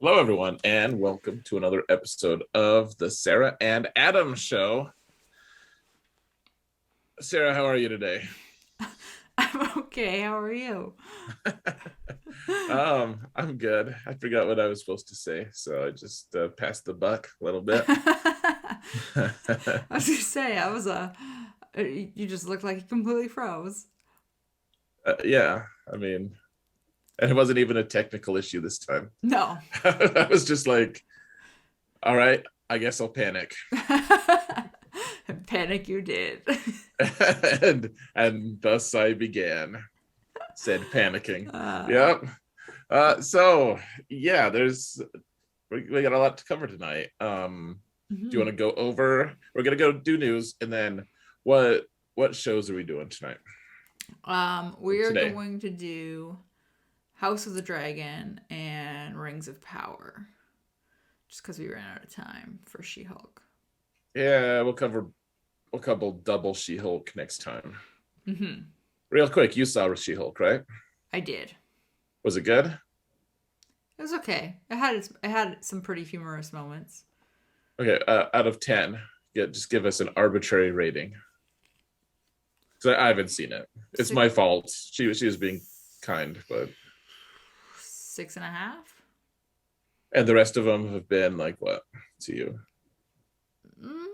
Hello, everyone, and welcome to another episode of the Sarah and Adam Show. Sarah, how are you today? I'm okay. How are you? I'm good. I forgot what I was supposed to say, so I just passed the buck a little bit. I was gonna say I was you just looked like you completely froze. Yeah, I mean, and it wasn't even a technical issue this time. No. I was just like, all right, I guess I'll panic. Panic you did. and thus I began, said panicking. Uh, Yep. So yeah, we got a lot to cover tonight. Do you want mhm. to go over? We're gonna go do news, and then what shows are we doing tonight? We are Today? going to do House of the Dragon and Rings of Power, just because we ran out of time for She-Hulk. Yeah, we'll cover double She-Hulk next time. hmm Real quick, you saw She-Hulk, right? I did. Was it good? It was okay. It had some pretty humorous moments. Okay, out of 10, just give us an arbitrary rating. Because I haven't seen it. It's Six, my fault. She was being kind, but 6.5. and the rest of them have been like what to you? Mm,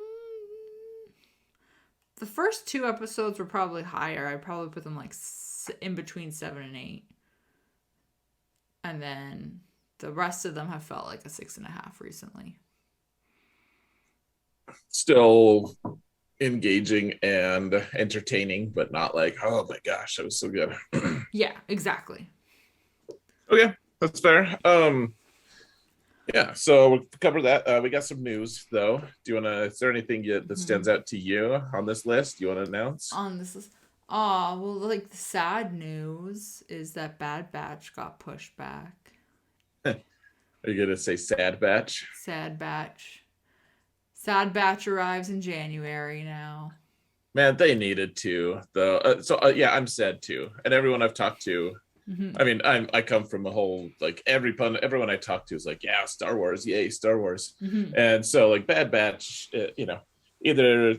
the first two episodes were probably higher. I'd probably put them like in between 7 and 8, and then the rest of them have felt like a 6.5 recently. Still engaging and entertaining, but not like, oh my gosh, that was so good. Yeah, exactly. Okay, that's fair. Yeah, so we'll cover that. We got some news though. Do you wanna is there anything that hmm stands out to you on this list you want to announce? On this is well, like the sad news is that Bad Batch got pushed back. Are you gonna say Sad Batch? Sad Batch. Sad Batch arrives in January now. Man, they needed to though. Yeah, I'm sad too. And everyone I've talked to, I hmm mean, I come from a whole like everyone I talk to is like, yeah, Star Wars, yay, Star Wars, hmm and so like Bad Batch, either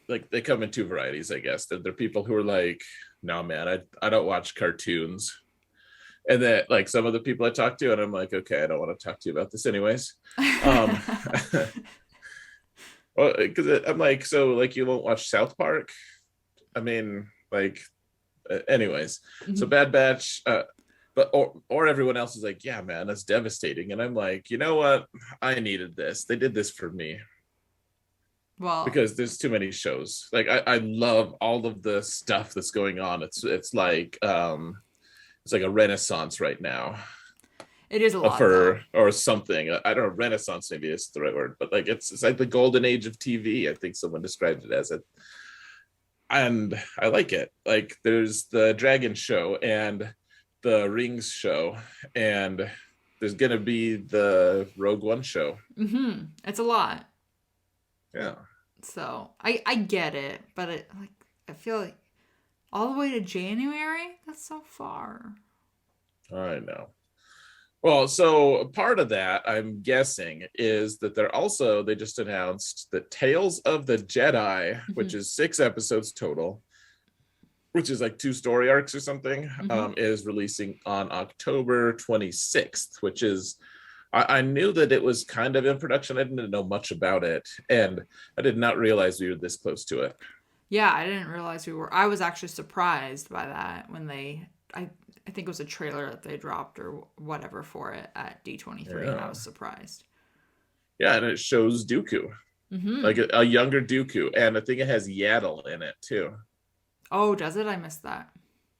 like they come in two varieties, I guess. They're people who are like, no man, I don't watch cartoons, and then like some of the people I talk to, and I'm like, okay, I don't want to talk to you about this anyways. Um, well, because I'm like, so like you won't watch South Park? I mean, like, anyways, so Mhm. Bad Batch, but or everyone else is like, yeah, man, that's devastating, and I'm like, you know what? I needed this. They did this for me Well, because there's too many shows. Like I love all of the stuff that's going on. It's like a renaissance right now it is a lot though. for or something. I don't know, renaissance maybe is the right word, but like it's like the golden age of TV. I think someone described it as it, and I like it. Like there's the Dragon show and the Rings show, and there's gonna be the Rogue One show. It's a lot. Yeah, So I get it, but I feel like all the way to January. That's so far. I know. Well, so part of that, I'm guessing, is that they just announced that Tales of the Jedi, which hmm is 6 episodes total, which is like 2 story arcs or something, hmm is releasing on October 26th, which is I knew that it was kind of in production. I didn't know much about it, and I did not realize we were this close to it. Yeah, I didn't realize we were. I was actually surprised by that when I think it was a trailer that they dropped or whatever for it at D23, and I Yeah, was surprised. yeah, and it shows Dooku, like hmm a younger Dooku, and I think it has Yaddle in it too. Oh, does it? I missed that.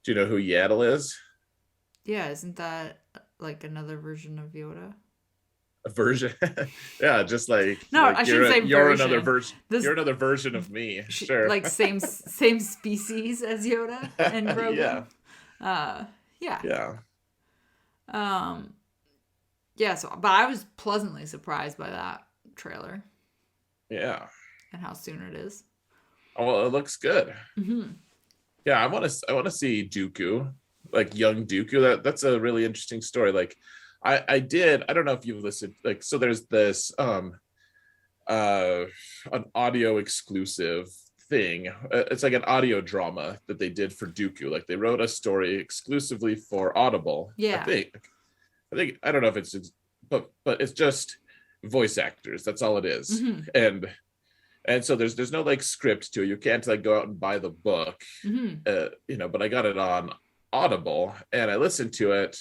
Do you know who Yaddle is? Yeah, isn't that like another version of Yoda? A version. Yeah, just No, I shouldn't say you're another version. version. This You're another version of me. Sure. like same species as Yoda and Grogu. Yeah, Uh, yeah. yeah, Um, yeah. So, but I was pleasantly surprised by that trailer yeah. and how soon it is. Oh, well, it looks good. Mm-hmm. Yeah, I want to see Dooku, like young Dooku. That's a really interesting story. Like I did. I don't know if you've listened. Like, so there's this uh an audio exclusive thing. It's like an audio drama that they did for Dooku. Like they wrote a story exclusively for Audible. Yeah. I don't know if it's, but it's just voice actors. That's all it is. Mm-hmm. And so there's no like script to it. You can't like go out and buy the book, Mm-hmm. but I got it on Audible and I listened to it,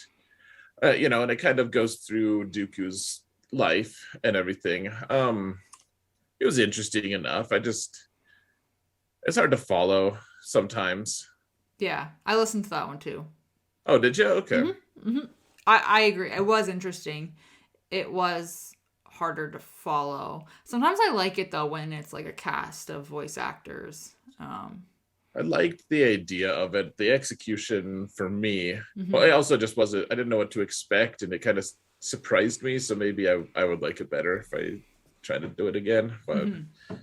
and it kind of goes through Dooku's life and everything. It was interesting enough. It's hard to follow sometimes. Yeah. I listened to that one too. Oh, did you? Okay. Mm-hmm. Mm-hmm. I agree. It was interesting. It was harder to follow. Sometimes I like it though when it's like a cast of voice actors. I liked the idea of it. The execution for me, well, I Mm-hmm. also just wasn't, I didn't know what to expect and it kind of surprised me. So maybe I would like it better if I try to do it again. But Mm-hmm.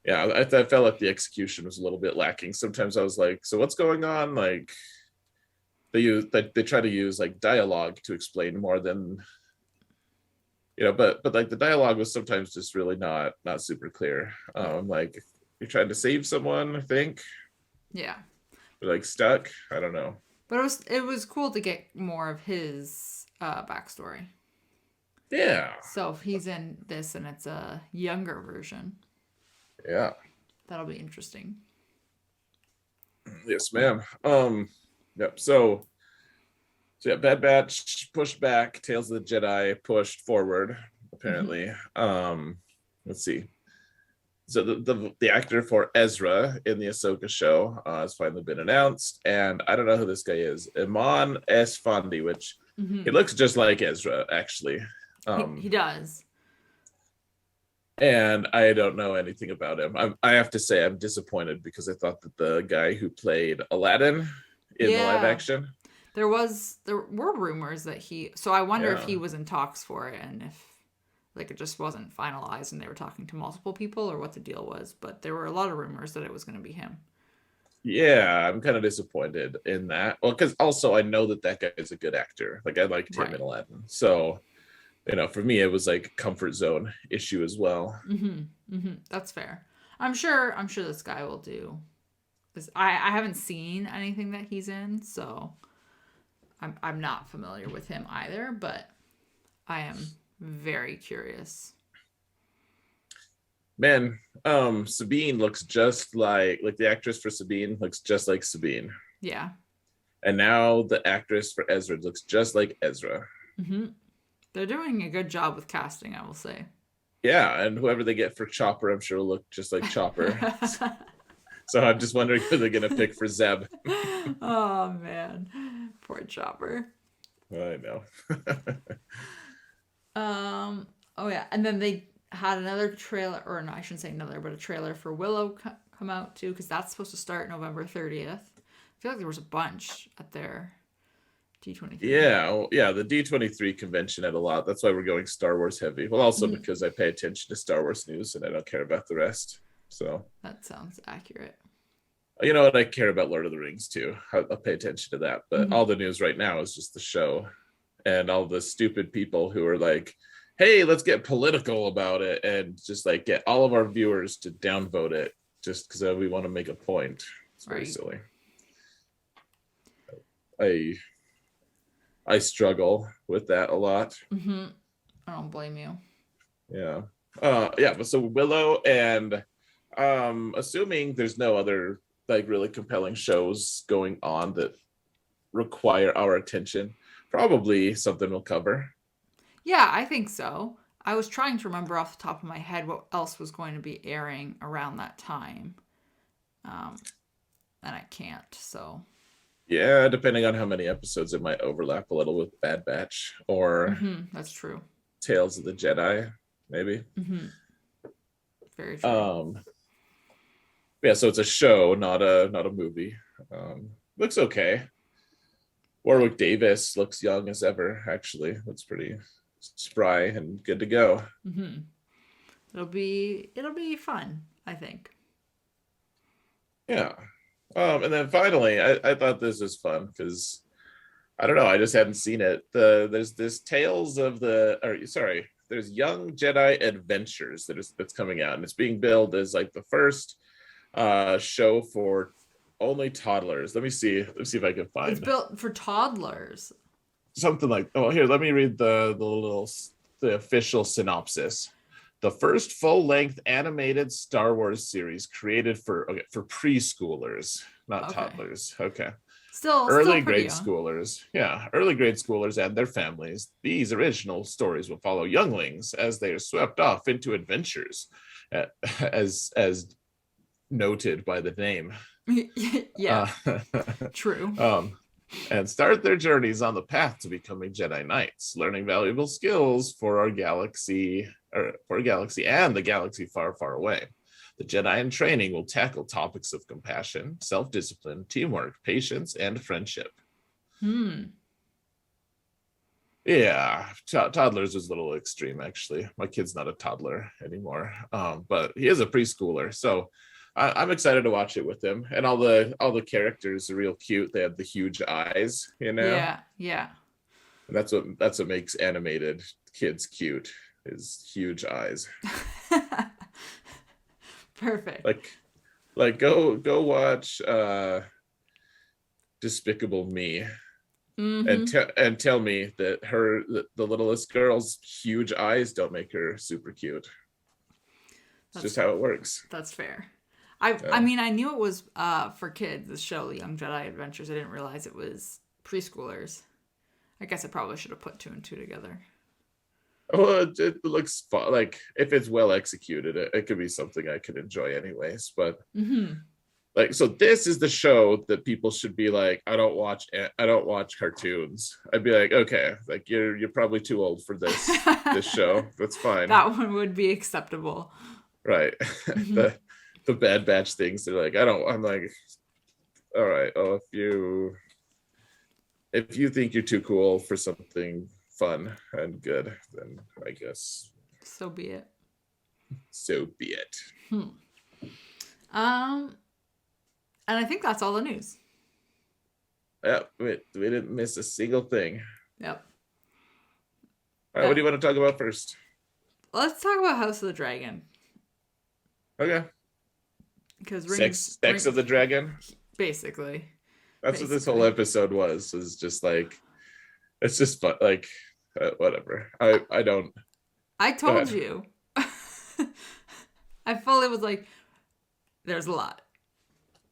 yeah, I felt like the execution was a little bit lacking. Sometimes I was like, so what's going on? Like they try to use like dialogue to explain more than, but like the dialogue was sometimes just really not super clear. Like you're trying to save someone, I think, Yeah. but like stuck. I don't know. But it was cool to get more of his backstory. Yeah. So if he's in this and it's a younger version, Yeah. that'll be interesting. Yes, ma'am. Yep. So yeah, Bad Batch pushed back, Tales of the Jedi pushed forward, Mm-hmm. apparently. Let's see. So the actor for Ezra in the Ahsoka show has finally been announced, and I don't know who this guy is. Iman S. Fondi, which he Mm-hmm. looks just like Ezra, actually. He does. And I don't know anything about him. I have to say I'm disappointed because I thought that the guy who played Aladdin in the live Yeah. action, There were rumors that so I wonder if yeah, he was in talks for it and if like it just wasn't finalized and they were talking to multiple people or what the deal was, but there were a lot of rumors that it was going to be him. yeah, I'm kind of disappointed in that. Well, because also I know that guy is a good actor. Like I liked him in Right. Aladdin, so for me it was like comfort zone issue as well. Mm-hmm. Mm-hmm. That's fair. I'm sure this guy will do this. I haven't seen anything that he's in, so I'm not familiar with him either, but I am very curious. Man, Sabine looks just like the actress for Sabine looks just like Sabine, Yeah. and now the actress for Ezra looks just like Ezra. Mm-hmm. They're doing a good job with casting, I will say. Yeah, and whoever they get for Chopper, I'm sure will look just like Chopper. So I'm just wondering who they're gonna pick for Zeb. Oh man, poor Chopper. I know. Oh yeah, and then they had another trailer, or no, I shouldn't say another, but a trailer for Willow come out too, because that's supposed to start November 30th. I feel like there was a bunch at their D23. Yeah, the D23 convention had a lot. That's why we're going Star Wars heavy. Well, also Mhm. because I pay attention to Star Wars news and I don't care about the rest. So, That sounds accurate. you know what? I care about Lord of the Rings too. I'll pay attention to that. But Hmm. all the news right now is just the show and all the stupid people who are like, hey, let's get political about it and just like get all of our viewers to downvote it just because we want to make a point. It's very Right. silly. I I struggle with that a lot. Hmm. I don't blame you. Yeah. Yeah, but so Willow and assuming there's no other like really compelling shows going on that require our attention, probably something we'll cover. Yeah, I think so. I was trying to remember off the top of my head what else was going to be airing around that time. Um, and I can't. So, Yeah, depending on how many episodes it might overlap a little with Bad Batch or that's true. Tales of the Jedi, maybe. Hmm. Very true. Um yeah, so it's a show, not a movie. Looks okay. Right. Warwick Davis looks young as ever, actually. Looks pretty spry and good to go. Hmm. It'll be fun, I think. Yeah. And then finally, I thought this was fun because I don't know. I just hadn't seen it. There's this Tales of the, or sorry, there's Young Jedi Adventures that's coming out, and it's being billed as like the first show for only toddlers. Let me see. Let's see if I can It's find built for toddlers. something like. Oh, here. Let me read the official synopsis. The first full-length animated Star Wars series created for preschoolers, not Okay. toddlers. Okay. Still Early pretty grade young. schoolers, yeah, early grade schoolers and their families. These original stories will follow younglings as they are swept off into adventures, uh, as noted by the name. Yeah, Uh, true. um, and start their journeys on the path to becoming Jedi Knights, learning valuable skills for our galaxy, or for a galaxy and the galaxy far, far away. The Jedi in training will tackle topics of compassion, self-discipline, teamwork, patience, and friendship. Hmm. Yeah, toddlers is a little extreme, actually. My kid's not a toddler anymore, but he is a preschooler, so I'm excited to watch it with him. And all the characters are real cute. They have the huge eyes, Yeah, yeah. and that's what makes animated kids cute, is huge eyes. Perfect. Like go watch Despicable Me and Mm-hmm. tell me that the littlest girl's huge eyes don't make her super cute. It's just That's how it works. that's fair. I Yeah. mean I knew it was for kids, the show, The Young Jedi Adventures. I didn't realize it was preschoolers. I guess I probably should have put two and two together. Well, it looks fun. Like if it's well executed, it could be something I could enjoy anyways. But Mm-hmm. like, so this is the show that people should be like, I don't watch cartoons. I'd be like, okay, like you're probably too old for this show. That's fine, That one would be acceptable. right? Mm-hmm. The Bad Batch things. They're like, I don't. I'm like, all right. Oh, if you think you're too cool for something fun and good, then I guess So be it. so be it. Hmm. Um, and I think that's all the news. Yeah, we didn't miss a single thing. Yep. All right, what do you want to talk about first? Let's talk about House of the Dragon Okay, because sex of the dragon. basically, That's what this whole episode was. Is just like it's just fun. Like whatever. I don't. I Go told ahead. you. I fully was like, there's a lot.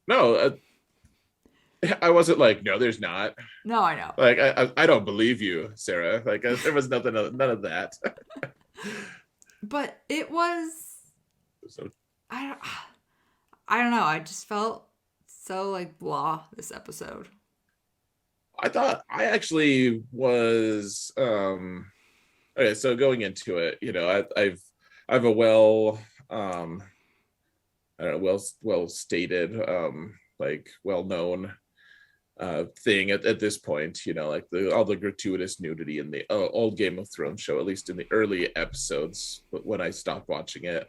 No, I wasn't like, no, there's not. No, I know. Like I don't believe you, Sarah. Like there was none of that. But it was So I don't I don't know. I just felt so like blah this episode. I thought I actually was okay. So going into it, I've a um I don't know, well stated, like well known thing at this point, like all the gratuitous nudity in the old Game of Thrones show, at least in the early episodes when I stopped watching it,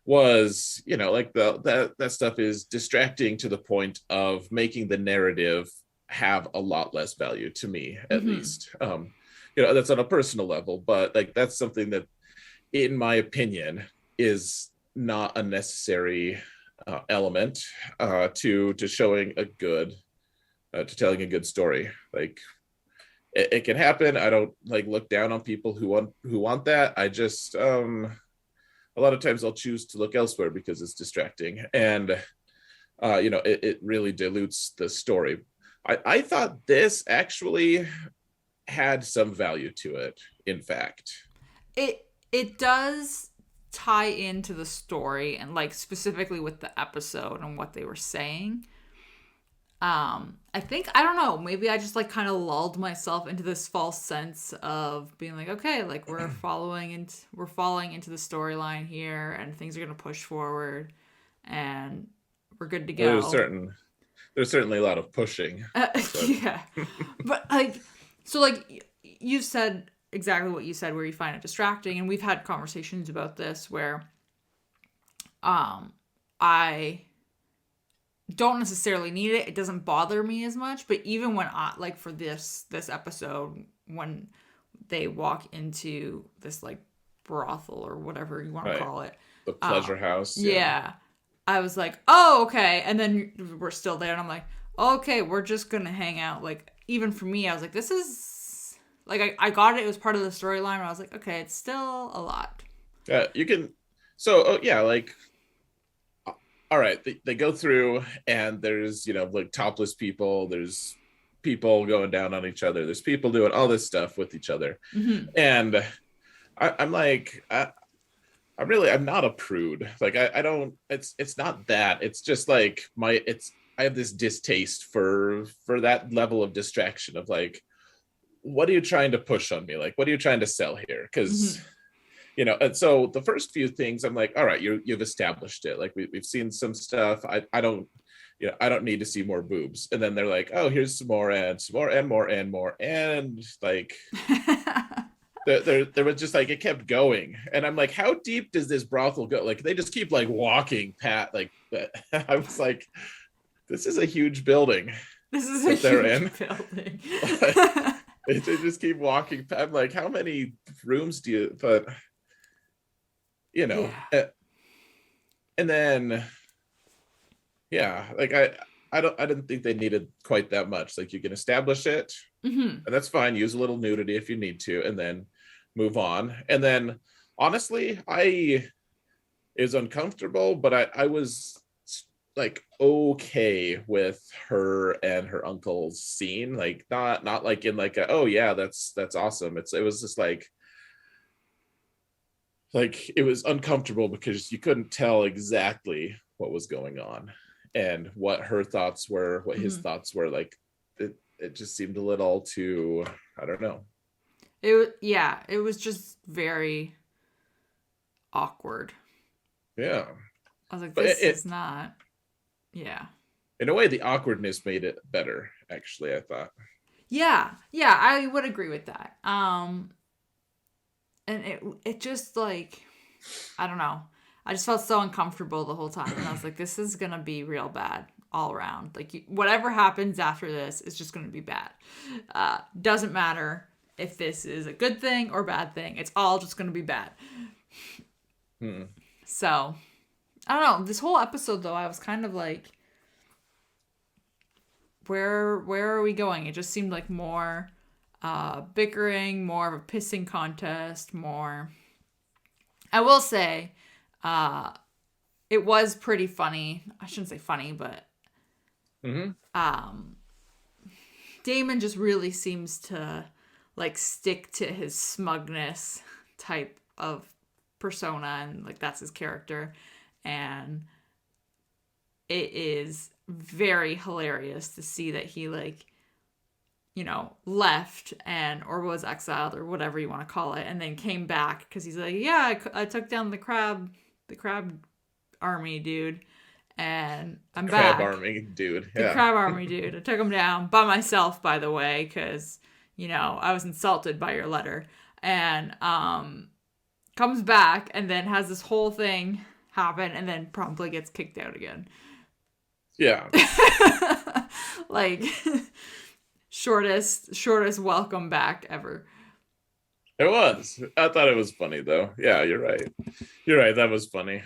was, like that stuff is distracting to the point of making the narrative have a lot less value to me, at Mm-hmm. least. That's on a personal level, but like that's something that, in my opinion, is not a necessary element to showing a good to telling a good story. Like it can happen. I don't like look down on people who want that. I just a lot of times I'll choose to look elsewhere because it's distracting, and it really dilutes the story. I thought this actually had some value to it, in fact. It does tie into the story and like specifically with the episode and what they were saying. I think I don't know, maybe I just like kind of lulled myself into this false sense of being like, okay, like we're falling into the storyline here and things are going to push forward and we're good to There's go. certain there's certainly a lot of pushing, but Yeah. But like so like you said exactly what you said where you find it distracting, and we've had conversations about this where I don't necessarily need it. It doesn't bother me as much. But even when I like for this episode, when they walk into this like brothel or whatever you want to Right. call it, The pleasure house. Yeah. yeah, I was like, oh okay, and then we're still there, and I'm like, okay, we're just gonna hang out. Like even for me, I was like, this is like I got it. It was part of the storyline. I was like, okay, it's still a lot. Yeah. You can. So, oh, yeah, like, all right, they go through and there's, like topless people. There's people going down on each other. There's people doing all this stuff with each other. Mm-hmm. And I'm like, I'm not a prude. Like I don't, it's not that. It's just like I have this distaste for that level of distraction of like, what are you trying to push on me? Like, what are you trying to sell here? Because, Mm-hmm. and so the first few things I'm like, all right, you've established it. Like we've seen some stuff. I don't, I don't need to see more boobs. And then they're like, oh, here's some more and some more and more and more. And like, there was just like, it kept going. And I'm like, how deep does this brothel go? Like they just keep like walking pat like I was like, this is a huge building This is a that they're huge in. building. They just keep walking. I'm like, how many rooms do you? But Yeah. and then yeah, like I didn't think they needed quite that much. Like you can establish it, Mm-hmm. and that's fine. Use a little nudity if you need to, and then move on. And then honestly, it was uncomfortable, but I was like okay with her and her uncle's scene, like not like in like oh yeah, that's awesome. It was just like it was uncomfortable because you couldn't tell exactly what was going on and what her thoughts were, what his Mm-hmm. thoughts were. Like it just seemed a little too, I don't know. It was just very awkward. Yeah, I was like, but this is not. Yeah. in a way the awkwardness made it better, actually, I thought. Yeah, I would agree with that. And it just like I don't know. I just felt so uncomfortable the whole time, and I was like, this is gonna be real bad all around. Like whatever happens after this is just gonna be bad. Doesn't matter if this is a good thing or bad thing. It's all just gonna be bad. Hmm. So I don't know. This whole episode though, I was kind of like, where are we going? It just seemed like more bickering, more of a pissing contest, more. I will say, it was pretty funny. I shouldn't say funny, but Mm-hmm. um, Damon just really seems to like stick to his smugness type of persona, and like that's his character, and it is very hilarious to see that he like left and or was exiled or whatever you want to call it, and then came back because he's like, yeah, I took down the crab army dude, and I'm Crab back. army dude. The Yeah. crab army dude. I took him down by myself, by the way, because I was insulted by your letter, and comes back and then has this whole thing happen, and then promptly gets kicked out again. Yeah. Like shortest welcome back ever. It was. I thought it was funny though. Yeah, you're right. You're right. That was funny.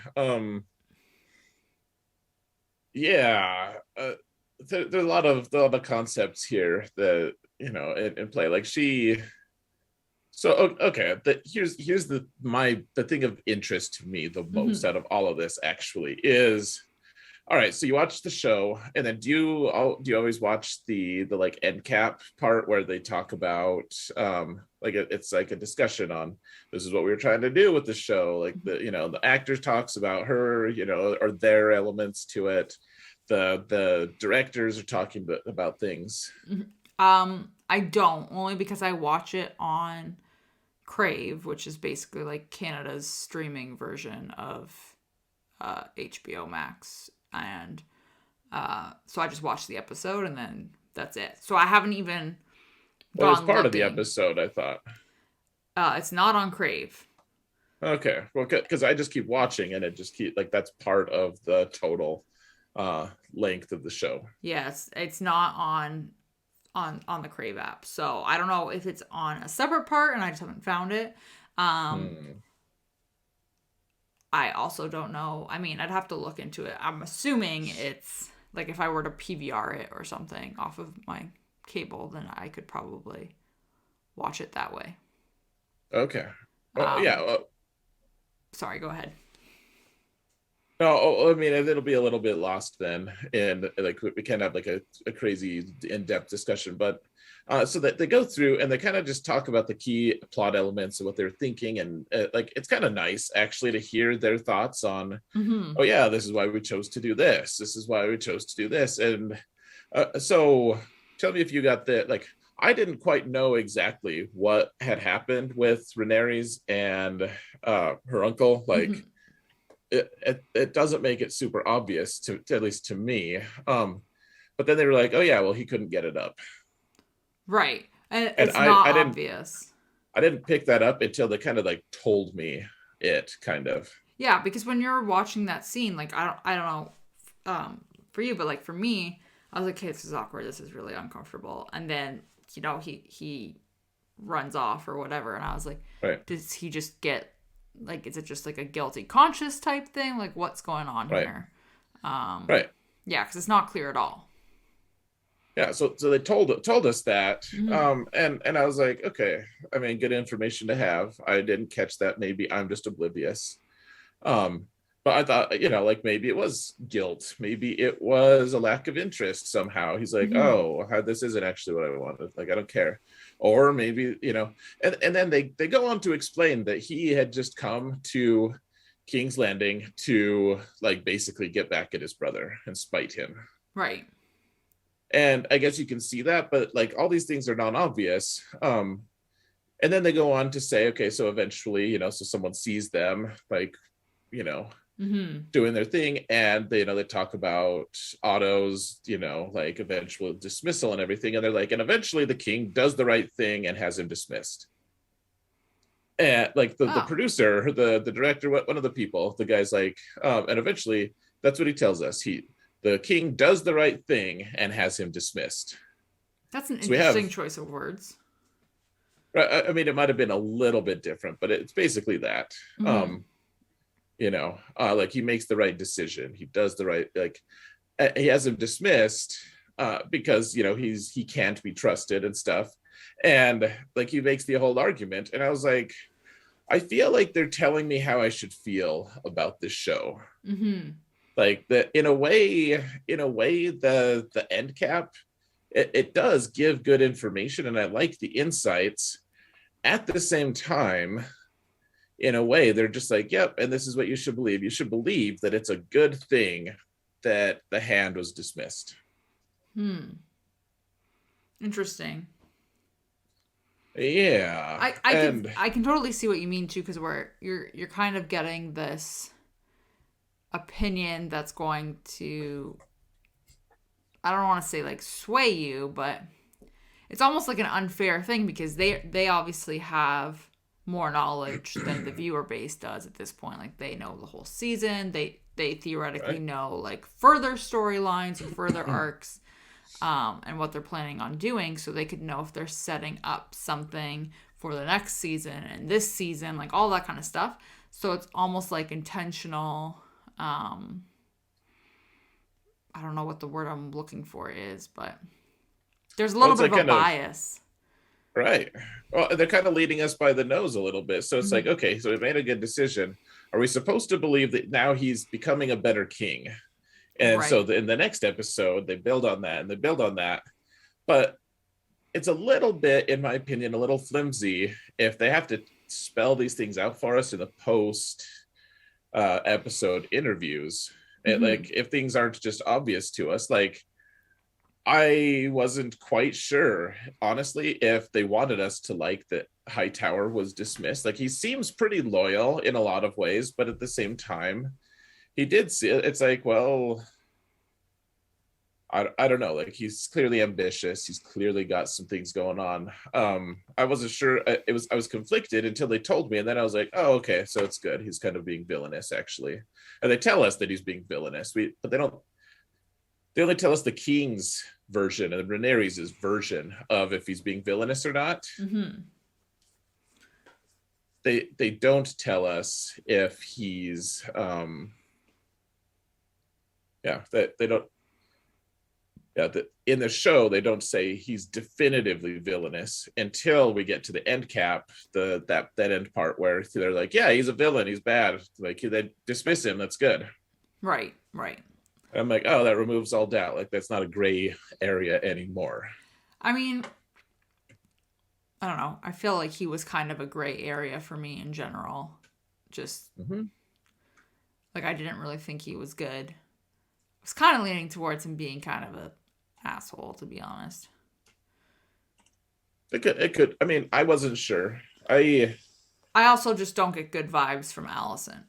Yeah. There's a lot of concepts here that in play. Like she. So okay, here's the thing of interest to me the most Mm-hmm. out of all of this actually is, all right, so you watch the show, and then do you always watch the like end cap part where they talk about like it's like a discussion on this is what we were trying to do with the show, like the actor talks about her, or their elements to it, the directors are talking about things. I don't, only because I watch it on Crave, which is basically like Canada's streaming version of HBO Max, and so I just watched the episode and then that's it. So I haven't even Well, it was gone part of the looking. episode, I thought. It's not on Crave. Okay, well, because I just keep watching and it just keep like that's part of the total length of the show. Yes, it's not on the Crave app. So I don't know if it's on a separate part and I just haven't found it. Hmm. I also don't know. I mean, I'd have to look into it. I'm assuming it's like if I were to PVR it or something off of my cable, then I could probably watch it that way. Okay. Well, yeah. Um, Sorry, go ahead. No, I mean it'll be a little bit lost then, and like we can't have like a crazy in-depth discussion. But so that they go through and they kind of just talk about the key plot elements and what they're thinking, and like it's kind of nice actually to hear their thoughts on, Mm-hmm. oh yeah, this is why we chose to do this. This is why we chose to do this, and so tell me if you got the like. I didn't quite know exactly what had happened with Rhaenyra's and her uncle. Like Mm-hmm. it doesn't make it super obvious to at least to me. But then they were like, oh yeah, well he couldn't get it up, Right. And and it's not I didn't obvious. I didn't pick that up until they kind of like told me it kind of. Yeah, because when you're watching that scene, like I don't know for you, but like for me, I was like, okay, this is awkward. This is really uncomfortable. And then, he runs off or whatever, and I was like, Right, does he just get like is it just like a guilty conscious type thing? Like what's going on right, here? right. Yeah, because it's not clear at all. Yeah, so they told us that, Mm-hmm. and I was like, okay, I mean, good information to have. I didn't catch that. Maybe I'm just oblivious. Um, but I thought, like maybe it was guilt, maybe it was a lack of interest somehow. He's like, Mm-hmm. oh, this isn't actually what I wanted. Like, I don't care. Or maybe, and then they go on to explain that he had just come to King's Landing to like basically get back at his brother and spite him. Right. And I guess you can see that, but like all these things are non-obvious. And then they go on to say, okay, so eventually, so someone sees them like, you know, Mm-hmm. doing their thing, and they talk about Otto's, like eventual dismissal and everything, and they're like, and eventually the king does the right thing and has him dismissed. And like the Oh, producer, the director, one of the people, the guy's like, and eventually that's what he tells us. The king does the right thing and has him dismissed. that's an So we have, interesting choice of words. I mean, it might have been a little bit different, but it's basically that. Mm-hmm. Um, like he makes the right decision. He does the right, like he has him dismissed because he can't be trusted and stuff. And like he makes the whole argument, and I was like, I feel like they're telling me how I should feel about this show. Mm-hmm. Like that in a way, the end cap, it does give good information, and I like the insights. At the same time, in a way, they're just like, yep, and this is what you should believe. You should believe that it's a good thing that the hand was dismissed. Hmm. Interesting. Yeah. And I can totally see what you mean too, because where you're kind of getting this opinion that's going to, I don't want to say like sway you, but it's almost like an unfair thing because they obviously have more knowledge than the viewer base does at this point. Like they know the whole season. They theoretically right. know like further storylines or further arcs, and what they're planning on doing, so they could know if they're setting up something for the next season and this season, like all that kind of stuff. So it's almost like intentional. I don't know what the word I'm looking for is, but there's a Well, little it's bit like of a kind of bias. right. Well, they're kind of leading us by the nose a little bit. So it's like, Mm-hmm. okay, so we made a good decision. Are we supposed to believe that now he's becoming a better king? And so Right. in the next episode, they build on that and they build on that. But it's a little bit, in my opinion, a little flimsy if they have to spell these things out for us in the post episode interviews. Mm-hmm. Like if things aren't just obvious to us, like I wasn't quite sure, honestly, if they wanted us to like that Hightower was dismissed. Like he seems pretty loyal in a lot of ways, but at the same time, he did see it. It's like, well, I don't know. Like he's clearly ambitious. He's clearly got some things going on. I wasn't sure. I was conflicted until they told me, and then I was like, oh, okay, so it's good. He's kind of being villainous, actually. And they tell us that he's being villainous. But they don't. They only tell us the king's version and Rhaenyra's version of if he's being villainous or not. Mm-hmm. They don't tell us if he's they don't in the show they don't say he's definitively villainous until we get to the end cap, that end part where they're like, yeah, he's a villain, he's bad, like they dismiss him, that's good. Right. I'm like, oh, that removes all doubt, like that's not a gray area anymore. I mean, I don't know, I feel like he was kind of a gray area for me in general. Just like I didn't really think he was good. I was kind of leaning towards him being kind of a asshole, to be honest. It could. I mean, I wasn't sure. I also just don't get good vibes from Allison.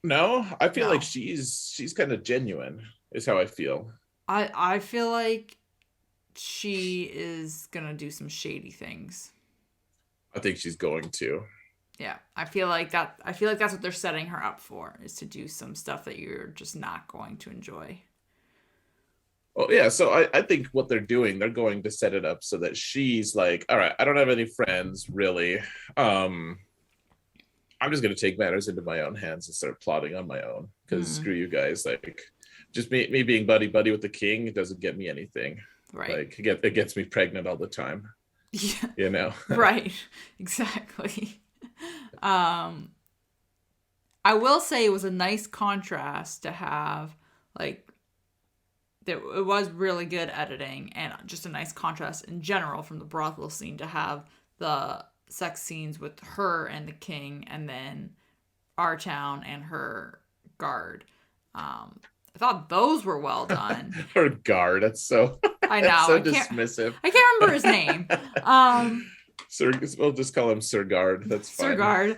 No, I feel No. like she's kind of genuine, is how I feel. I feel like she is gonna do some shady things. I think she's going to. Yeah, I feel like that's what they're setting her up for, is to do some stuff that you're just not going to enjoy. Oh yeah, so I think what they're doing, they're going to set it up so that she's like, all right, I don't have any friends really. I'm just going to take matters into my own hands and start plotting on my own, because screw you guys. Like, just me being buddy with the king, it doesn't get me anything. Right. Like it gets me pregnant all the time. Yeah. You know. Right. Exactly. I will say it was a nice contrast to have, like, it was really good editing and just a nice contrast in general from the brothel scene to have the sex scenes with her and the king, and then our town and her guard. I thought those were well done. Her guard, that's so I know, so dismissive. I can't remember his name. Sir, we'll just call him Sir Guard. That's fine. Sir Guard.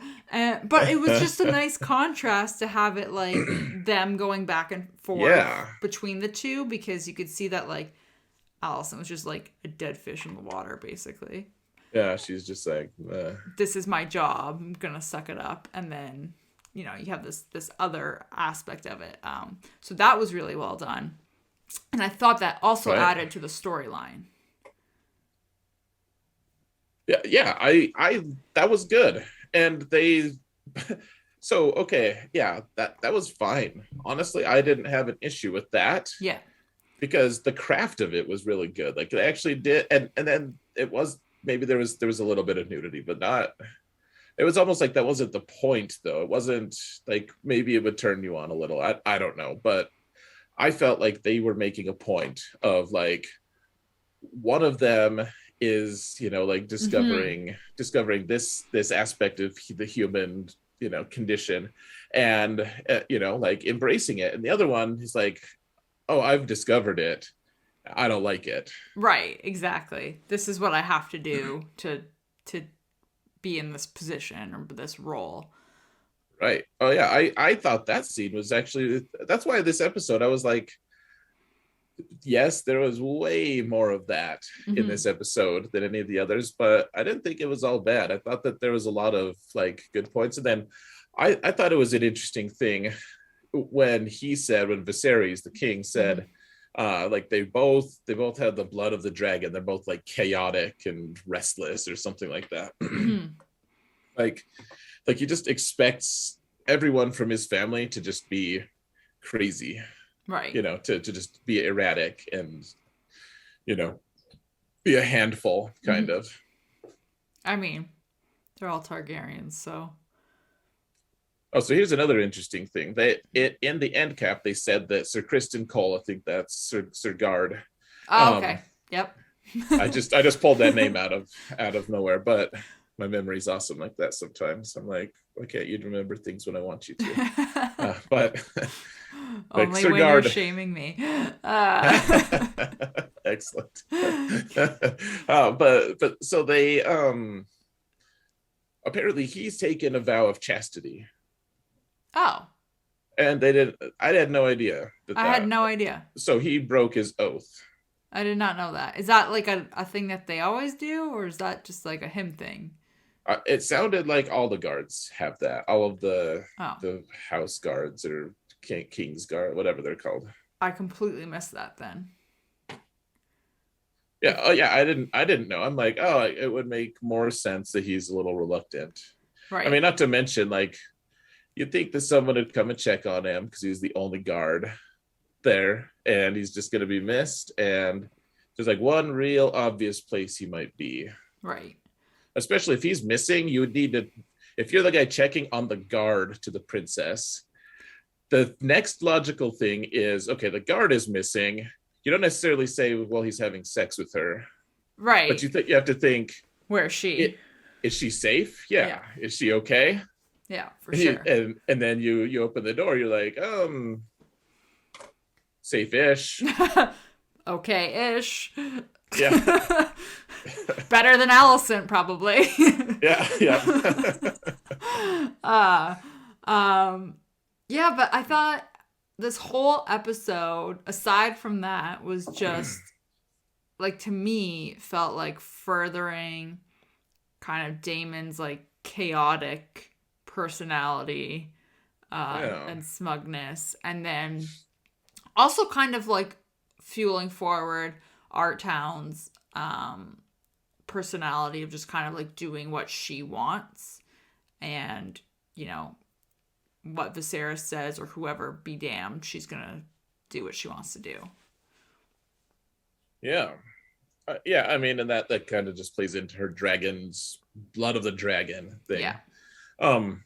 But it was just a nice contrast to have it like them going back and forth between the two, because you could see that like Allison was just like a dead fish in the water, basically. Yeah, she's just like, this is my job, I'm gonna suck it up. And then, you know, you have this other aspect of it. So that was really well done. And I thought that also added to the storyline. Yeah, I that was good. And they so okay, yeah, that was fine. Honestly, I didn't have an issue with that. Yeah. Because the craft of it was really good. Like, they actually did, and then it was, maybe there was a little bit of nudity, but not, it was almost like that wasn't the point though. It wasn't like, maybe it would turn you on a little. I don't know, but I felt like they were making a point of like, one of them is, you know, like discovering this aspect of the human, you know, condition, and you know, like embracing it, and the other one is like, oh, I've discovered it, I don't like it. Right, exactly. This is what I have to do to be in this position or this role. Right. Oh yeah, I thought that scene was actually, that's why this episode I was like, yes, there was way more of that in this episode than any of the others, but I didn't think it was all bad. I thought that there was a lot of like good points. And then I thought it was an interesting thing when Viserys, the king, said, like they both had the blood of the dragon. They're both like chaotic and restless or something like that. like he just expects everyone from his family to just be crazy. Right. You know, to just be erratic and, you know, be a handful, kind of. I mean, they're all Targaryens, so. Oh, so here's another interesting thing. In the end cap, they said that Sir Criston Cole, I think that's Sir Guard. Oh, okay. Yep. I just pulled that name out of nowhere, but my memory's awesome like that sometimes. I'm like, why can't you remember things when I want you to? But like only Sir when Guard, you're shaming me. Excellent. But so they apparently he's taken a vow of chastity. Oh. And I had no idea. I had no idea. So he broke his oath. I did not know that. Is that like a thing that they always do, or is that just like a him thing? It sounded like all the guards have that. All of the house guards or King's Guard, whatever they're called. I completely missed that then. Yeah. Oh yeah. I didn't know. I'm like, oh, it would make more sense that he's a little reluctant. I Right. mean, not to mention, like, you'd think that someone would come and check on him because he's the only guard there and he's just going to be missed. And there's like one real obvious place he might be. Right. Especially if he's missing, you would need to, if you're the guy checking on the guard to the princess, the next logical thing is, okay, the guard is missing. You don't necessarily say, well, he's having sex with her, but Right. you have to think, Where is she? it, is she safe? Yeah. Yeah. Is she okay? Yeah, for sure. And then you open the door, you're like, safe-ish. Okay-ish. Yeah. Better than Allison, probably. Yeah, yeah. uh, yeah, but I thought this whole episode, aside from that, was just like, to me, felt like furthering kind of Damon's like chaotic personality Yeah. and smugness, and then also kind of like fueling forward Art Town's personality of just kind of like doing what she wants, and you know what Viserys says or whoever, be damned, she's gonna do what she wants to do. Yeah. Yeah, I mean, and that kind of just plays into her dragon's blood of the dragon thing. Yeah. Um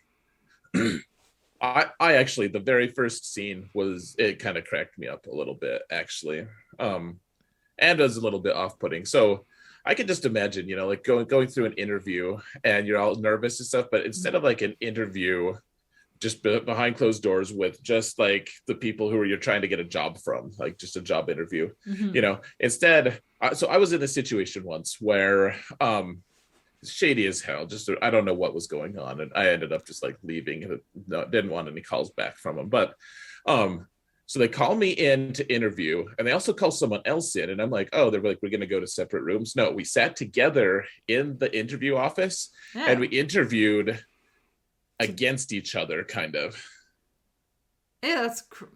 I actually, the very first scene was, it kind of cracked me up a little bit, actually. And was a little bit off-putting. So I could just imagine, like going through an interview and you're all nervous and stuff, but instead of like an interview just behind closed doors with just like the people who you're trying to get a job from, like just a job interview, instead. So I was in a situation once where shady as hell, just I don't know what was going on, and I ended up just like leaving. Didn't want any calls back from them, but so they call me in to interview, and they also call someone else in, and I'm like, oh, they're like, we're going to go to separate rooms. No, we sat together in the interview office, and we interviewed against each other, kind of. Yeah,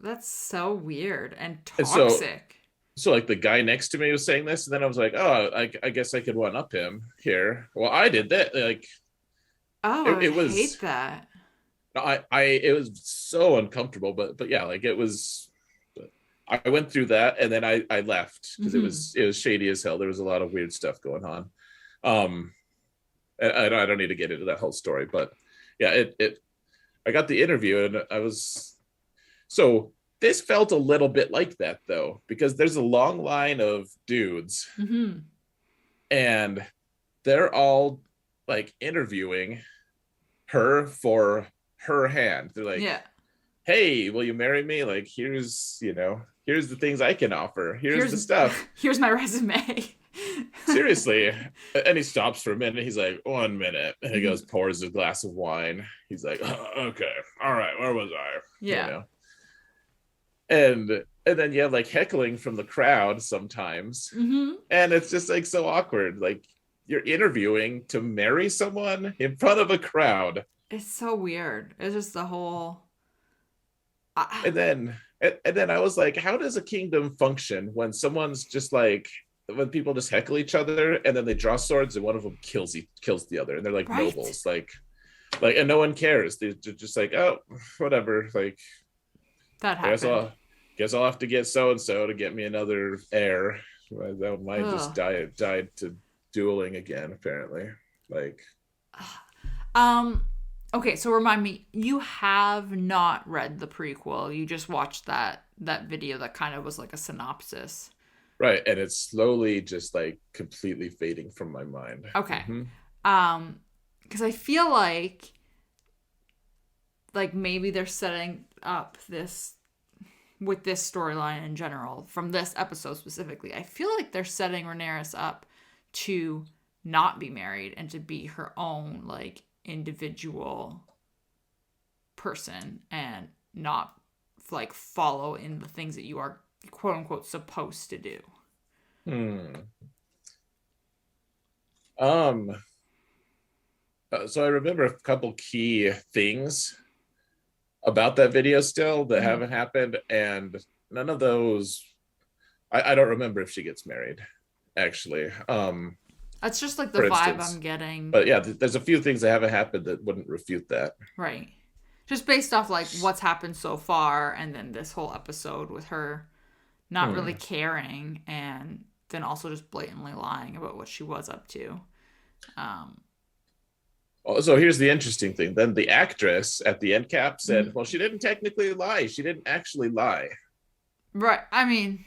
that's so weird and And toxic. so like the guy next to me was saying this, and then I was like, oh, I guess I could one up him here. Well, I did that. Like, oh, it I was, hate that. it was so uncomfortable, but yeah, like it was. I went through that, and then I left because it was shady as hell. There was a lot of weird stuff going on. I don't need to get into that whole story, but yeah, I got the interview, and I was so. This felt a little bit like that, though, because there's a long line of dudes, and they're all like interviewing her for her hand. They're like, Yeah. hey, will you marry me? Like, here's the things I can offer. Here's the stuff. Here's my resume. Seriously. And he stops for a minute. He's like, 1 minute. And he goes, pours a glass of wine. He's like, oh, okay. All right. Where was I? Yeah. And then you have like heckling from the crowd sometimes. And it's just like so awkward. Like, you're interviewing to marry someone in front of a crowd. It's so weird. It's just the whole. And then I was like, how does a kingdom function when someone's just like, when people just heckle each other and then they draw swords and one of them kills the other, and they're like nobles, like, and no one cares. They're just like, oh, whatever. Like, that happened. Guess I'll have to get so and so to get me another heir. That might just died to dueling again, apparently. Like, okay, so remind me, you have not read the prequel. You just watched that video that kind of was like a synopsis. Right, and it's slowly just like completely fading from my mind. Okay. Because I feel like maybe they're setting up this with this storyline in general, from this episode specifically. I feel like they're setting Rhaenyra up to not be married and to be her own like individual person and not like follow in the things that you are quote unquote supposed to do. So I remember a couple key things about that video still that haven't happened, and none of those. I don't remember if she gets married, actually. That's just like the For vibe instance. I'm getting. But yeah, there's a few things that haven't happened that wouldn't refute that. Right. Just based off like what's happened so far and then this whole episode with her not really Hmm. caring and then also just blatantly lying about what she was up to. Um, Oh, so here's the interesting thing. Then the actress at the end cap said, mhm. "Well, she didn't technically lie. She didn't actually lie." Right. I mean,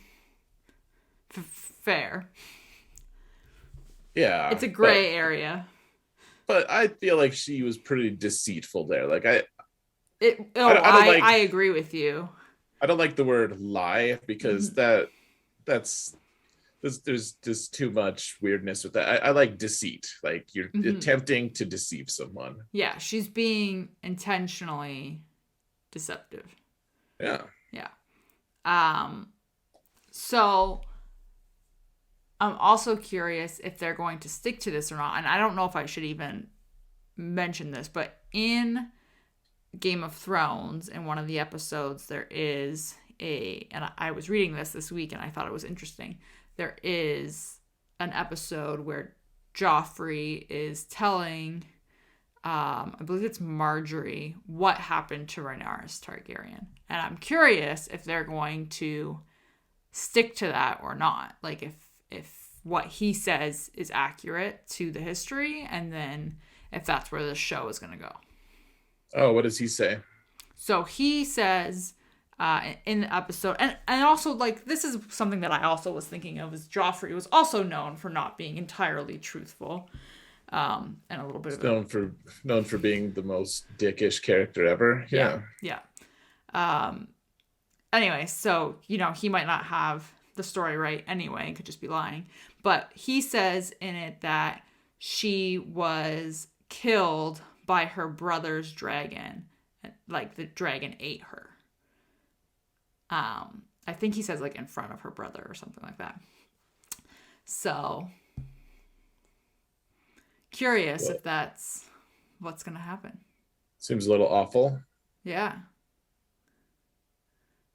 fair. Yeah, It's a gray area. but I feel like she was pretty deceitful there. Like Oh, I don't I like agree with you. I don't like the word lie because Mhm. that's there's just too much weirdness with that. I like deceit. Like you're Mhm. attempting to deceive someone. Yeah, she's being intentionally deceptive. Yeah. Yeah. Um, so I'm also curious if they're going to stick to this or not. And I don't know if I should even mention this, but in Game of Thrones, in one of the episodes, there is and I was reading this week and I thought it was interesting. There is an episode where Joffrey is telling, I believe it's Marjorie, what happened to Rhaenyra Targaryen. And I'm curious if they're going to stick to that or not. Like if what he says is accurate to the history, and then if that's where the show is going to go. Oh, what does he say? So he says in the episode, and also like this is something that I also was thinking of, is Joffrey was also known for not being entirely truthful, and a little bit He's of a known for being the most dickish character ever. yeah, Yeah. yeah. Um, anyway, so he might not have the story right anyway, and could just be lying. But he says in it that she was killed by her brother's dragon, like the dragon ate her. I think he says like in front of her brother or something like that. So curious Well, if that's what's gonna happen. seems a little awful. Yeah,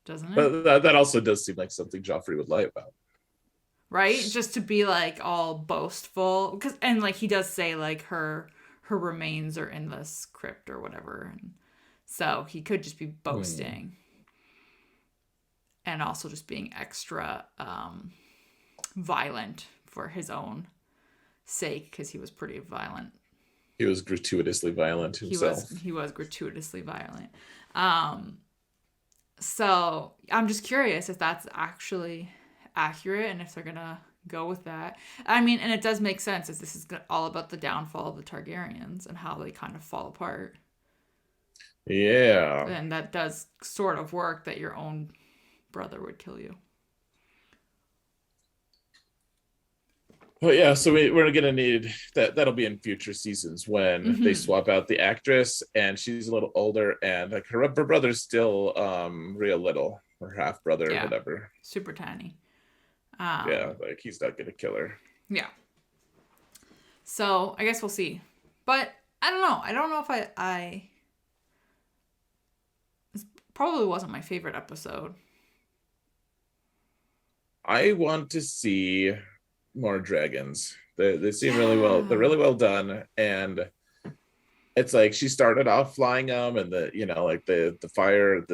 doesn't it? But that also does seem like something Joffrey would lie about. Right? Just to be like all boastful, because and like he does say like her remains are in this crypt or whatever, and so he could just be Hmm. boasting and also just being extra violent for his own sake because he was pretty violent. He was gratuitously violent He was himself. he was gratuitously violent. Um, so I'm just curious if that's actually accurate and if they're gonna go with that. I mean, and it does make sense as this is all about the downfall of the Targaryens and how they kind of fall apart. Yeah. And that does sort of work that your own brother would kill you. But yeah, so we're gonna need that. That'll be in future seasons when they Mm-hmm. swap out the actress, and she's a little older, and like her brother's still real little, her half brother, or Yeah, whatever. super tiny. Yeah, like he's not gonna kill her. Yeah. So I guess we'll see. But I don't know. I don't know if I this probably wasn't my favorite episode. I want to see more dragons. They seem really well. They're Yeah. really well done, and it's like she started off flying them, and like the fire,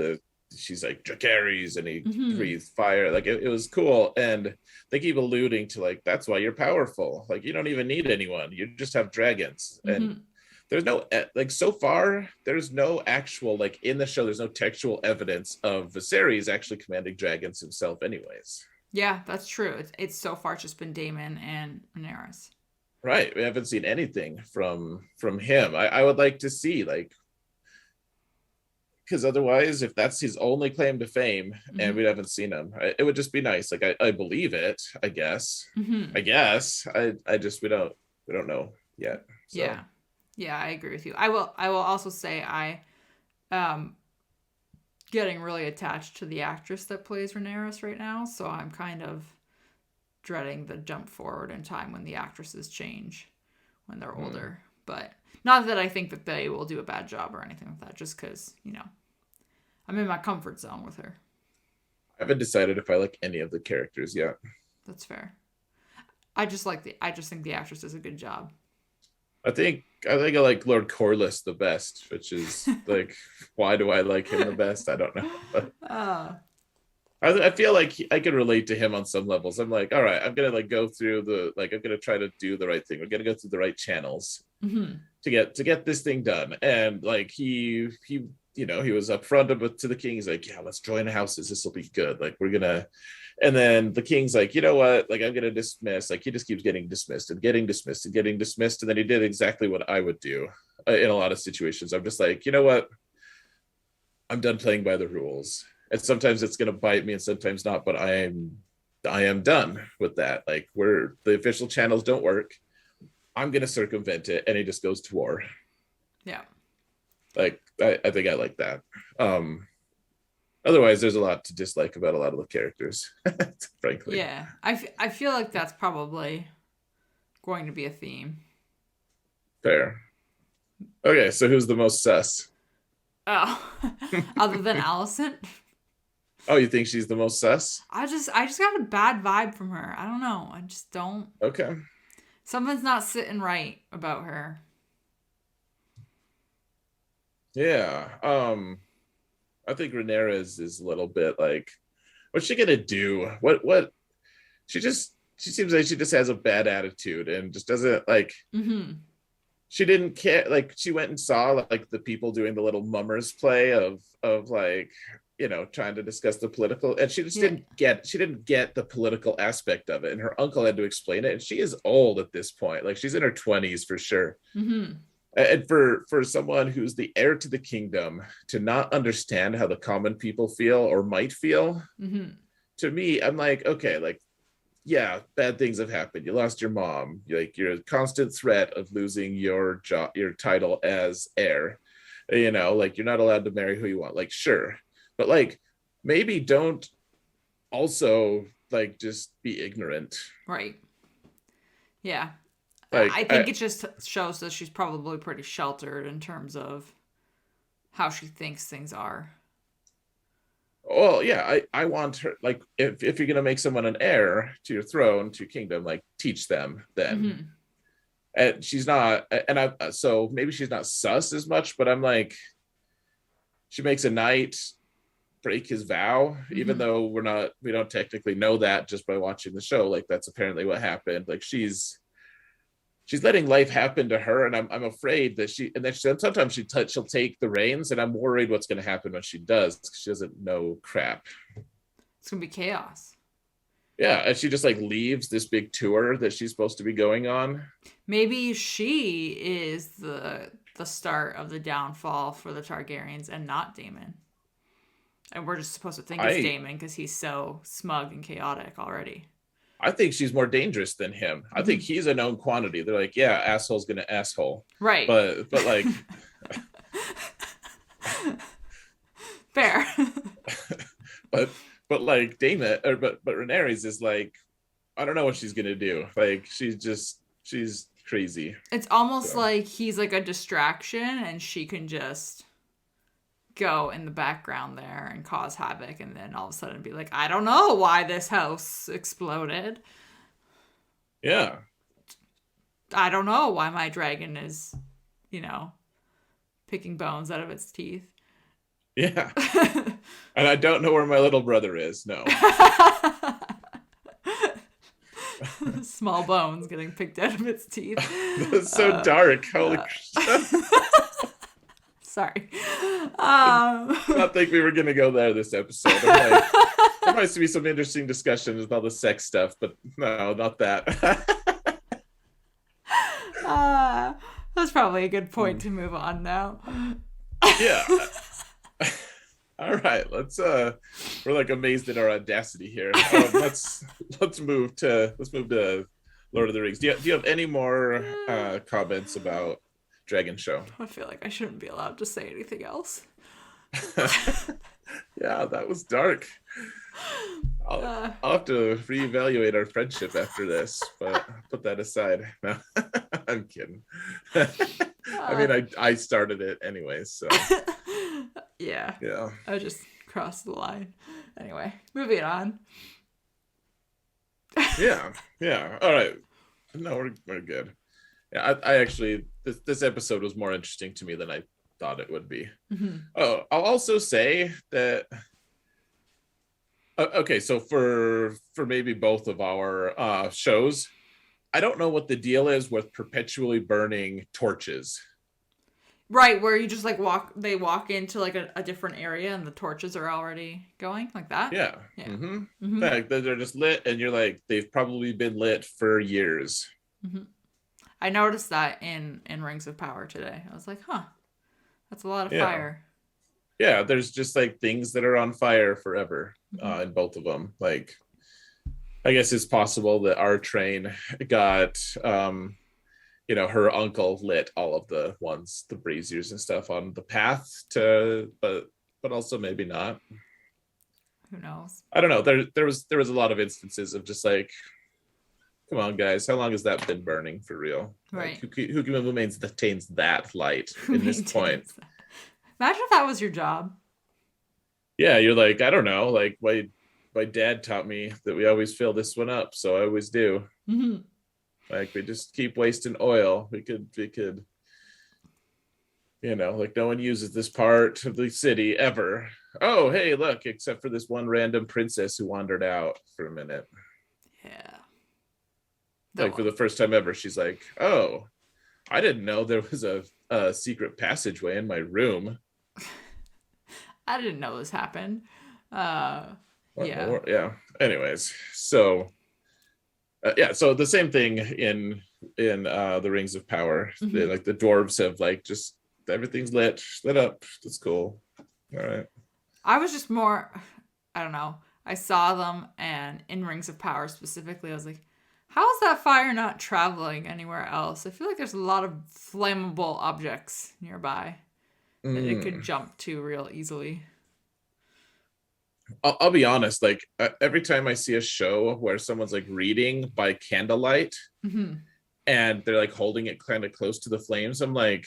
she's like Dracarys, and he Mm-hmm. breathed fire. Like it was cool, and they keep alluding to like that's why you're powerful. Like you don't even need anyone. You just have dragons, and Mm-hmm. there's no like so far there's no actual like in the show there's no textual evidence of Viserys actually commanding dragons himself anyways. Yeah, that's true. It's so far just been Damon and Daenerys. Right, we haven't seen anything from him. I would like to see like because otherwise if that's his only claim to fame and Mm-hmm. we haven't seen him, it would just be nice. Like I believe it, I guess. Mm-hmm. I just we don't know yet, so Yeah. Yeah, I agree with you. I will also say I um getting really attached to the actress that plays Rhaenyra right now, so I'm kind of dreading the jump forward in time when the actresses change when they're hmm. older. But not that I think that they will do a bad job or anything like that, just because, I'm in my comfort zone with her. I haven't decided if I like any of the characters yet. That's fair. I just think the actress does a good job. I think I like Lord Corliss the best, which is like, why do I like him the best? I don't know. But uh, I feel like I can relate to him on some levels. I'm like, all right, I'm gonna like go through I'm gonna try to do the right thing. We're gonna go through the right channels mm-hmm. to get this thing done. And like he was upfront about to the king. He's like, yeah, let's join houses. This will be good. Like we're gonna. And then the king's like, you know what? Like I'm gonna dismiss. Like he just keeps getting dismissed and getting dismissed and getting dismissed. And then he did exactly what I would do in a lot of situations. I'm just like, you know what? I'm done playing by the rules. And sometimes it's gonna bite me, and sometimes not. But I am done with that. Like where the official channels don't work, I'm gonna circumvent it, and he just goes to war. Yeah. Like I think I like that. Otherwise, there's a lot to dislike about a lot of the characters, frankly. Yeah. I feel like that's probably going to be a theme. Fair. Okay, so who's the most sus? Oh, other than Allison, Oh, you think she's the most sus? I just got a bad vibe from her. I don't know. I just don't. Okay. Something's not sitting right about her. Yeah. I think Rhaenyra is a little bit like, what's she gonna do? What she seems like she just has a bad attitude and just doesn't like Mm-hmm. she didn't care. Like she went and saw like the people doing the little mummers play of like, trying to discuss the political, and she just Yeah. didn't get the political aspect of it, and her uncle had to explain it, and she is old at this point. Like she's in her 20s for sure. Mm-hmm. And for someone who's the heir to the kingdom to not understand how the common people feel or might feel, Mm-hmm. to me, I'm like, okay, like, yeah, bad things have happened. You lost your mom. You're a constant threat of losing your job, your title as heir. Like you're not allowed to marry who you want. Like, sure, but like maybe don't also like just be ignorant. Right. Yeah. Like I think it just shows that she's probably pretty sheltered in terms of how she thinks things are. well, yeah, I want her, like, if you're gonna make someone an heir to your throne, to your kingdom, like teach them then. Mm-hmm. And she's not, and I so maybe she's not sus as much, but I'm like, she makes a knight break his vow, even Mm-hmm. though we don't technically know that just by watching the show. Like that's apparently what happened. Like she's letting life happen to her, and I'm afraid that and then sometimes she'll take the reins, and I'm worried what's going to happen when she does, because she doesn't know crap. It's gonna be chaos. Yeah, and she just like leaves this big tour that she's supposed to be going on. Maybe she is the start of the downfall for the Targaryens and not Daemon. And we're just supposed to think it's Daemon because he's so smug and chaotic already. I think she's more dangerous than him. I think he's a known quantity. They're like, yeah, asshole's gonna asshole. Right. But like fair. but like Damon but Rhaenyra's is like, I don't know what she's gonna do. Like she's crazy. It's almost like he's like a distraction and she can just go in the background there and cause havoc, and then all of a sudden be like, I don't know why this house exploded. Yeah. I don't know why my dragon is, picking bones out of its teeth. Yeah. And I don't know where my little brother is. No. Small bones getting picked out of its teeth. That's so dark. Holy Sorry. I not think we were going to go there this episode. I'm like, there might be some interesting discussions with all the sex stuff, but no, not that. That's probably a good point to move on now. Yeah. All right, we're like amazed at our audacity here. Let's move to Lord of the Rings. Do you have any more comments about Dragon Show? I feel like I shouldn't be allowed to say anything else. Yeah, that was dark. I'll have to reevaluate our friendship after this, but put that aside. No, I'm kidding. I mean, I started it anyway, so yeah. yeah. I just cross the line. Anyway, moving on. Yeah, yeah. All right. No, we're good. Yeah, I actually this episode was more interesting to me than I thought it would be. Mm-hmm. Oh, I'll also say that okay, so for maybe both of our shows, I don't know what the deal is with perpetually burning torches. Right, where you just like they walk into like a different area and the torches are already going like that. Yeah. Yeah. Mm-hmm. In Mm-hmm. fact, they're just lit, and you're like, they've probably been lit for years. Mm-hmm. I noticed that in Rings of Power today. I was like, huh, that's a lot of Yeah. fire. Yeah, there's just like things that are on fire forever Mm-hmm. in both of them. Like, I guess it's possible that our train got, her uncle lit all of the ones, the braziers and stuff on the path to, but also maybe not. Who knows? I don't know. There was a lot of instances of just like, come on, guys, how long has that been burning for real? Right. Like, who maintains that light in this point? That? Imagine if that was your job. Yeah, you're like, I don't know. Like my dad taught me that we always fill this one up, so I always do. Mm-hmm. Like we just keep wasting oil. We could, like no one uses this part of the city ever. Oh, hey, look, except for this one random princess who wandered out for a minute. Yeah. Like for the first time ever, she's like, oh, I didn't know there was a secret passageway in my room. I didn't know this happened. Yeah. Yeah. Anyways, so so the same thing in the Rings of Power. Mm-hmm. Like the dwarves have like just everything's lit up. That's cool. All right. I was just more, I don't know. I saw them, and in Rings of Power specifically, I was like, how is that fire not traveling anywhere else? I feel like there's a lot of flammable objects nearby that it could jump to real easily. I'll be honest. Like every time I see a show where someone's like reading by candlelight, Mm-hmm. and they're like holding it kind of close to the flames, I'm like,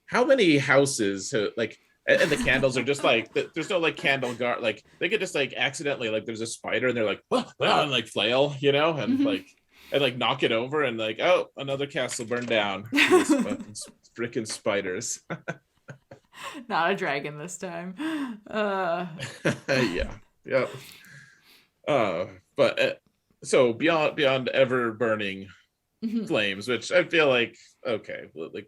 how many houses like, and the candles are just like, there's no like candle guard, like they could just like accidentally, like there's a spider and they're like, and like flail, and Mm-hmm. like knock it over, and like, oh, another castle burned down. Freaking spiders. Not a dragon this time. Yeah. But so beyond ever burning Mm-hmm. flames, which I feel like, okay, like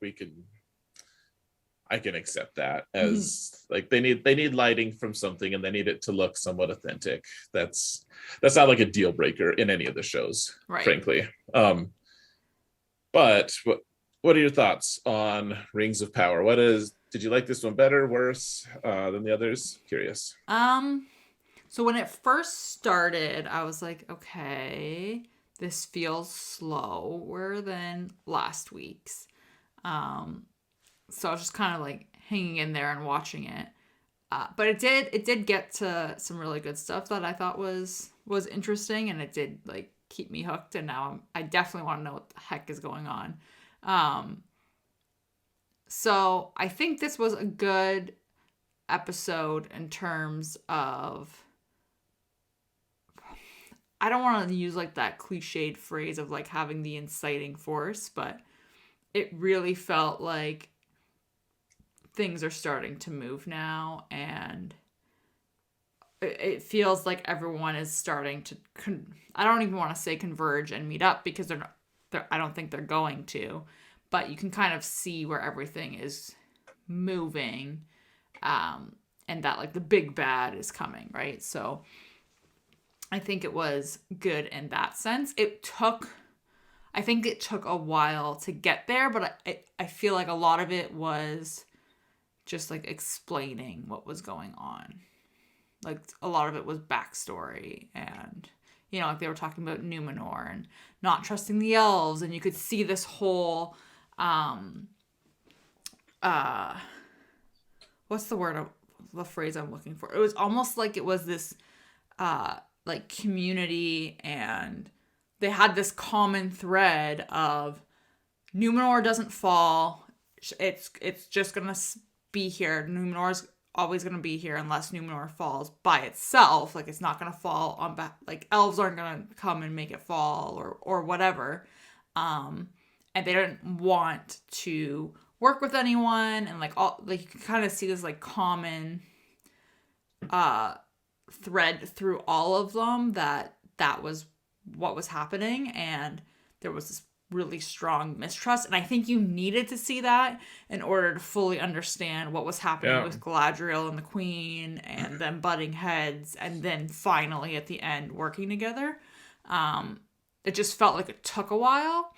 I can accept that as like they need lighting from something, and they need it to look somewhat authentic. That's not like a deal breaker in any of the shows, Right. frankly. But what are your thoughts on Rings of Power? Did you like this one better, worse than the others? Curious. So when it first started, I was like, okay, this feels slower than last week's. So I was just kind of like hanging in there and watching it. But it did get to some really good stuff that I thought was interesting, and it did like keep me hooked, and now I definitely want to know what the heck is going on. So I think this was a good episode in terms of, I don't want to use like that cliched phrase of like having the inciting force, but it really felt like things are starting to move now, and it feels like everyone is starting to I don't even want to say converge and meet up, because I don't think they're going to, but you can kind of see where everything is moving, and that like the big bad is coming, right? So I think it was good in that sense. I think it took a while to get there, but I feel like a lot of it was just like explaining what was going on. Like a lot of it was backstory, and like they were talking about Numenor and not trusting the elves, and you could see this whole what's the phrase I'm looking for? It was almost like it was this like community, and they had this common thread of Numenor doesn't fall. It's just gonna be here. Numenor's always going to be here unless Numenor falls by itself. Like, it's not going to fall on like, elves aren't going to come and make it fall or whatever. And they didn't want to work with anyone, and like all, like, you can kind of see this like common thread through all of them, that was what was happening, and there was this really strong mistrust, and I think you needed to see that in order to fully understand what was happening with Galadriel and the Queen, and them butting heads, and then finally at the end working together. It just felt like it took a while,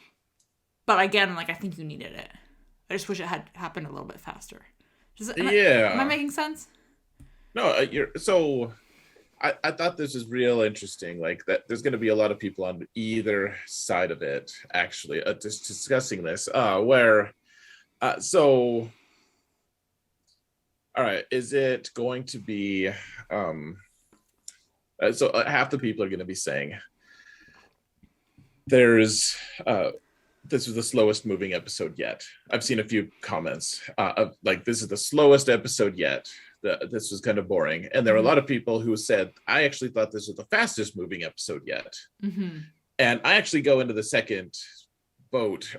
but again, like, I think you needed it. I just wish it had happened a little bit faster. Am I making sense? No, I thought this was real interesting. Like, that there's going to be a lot of people on either side of it, actually, just discussing this. So, all right, is it going to be? Half the people are going to be saying there's. This was the slowest moving episode yet. I've seen a few comments of like, this is the slowest episode yet. This was kind of boring. And there were a lot of people who said, I actually thought this was the fastest moving episode yet. Mm-hmm. And I actually go into the second boat.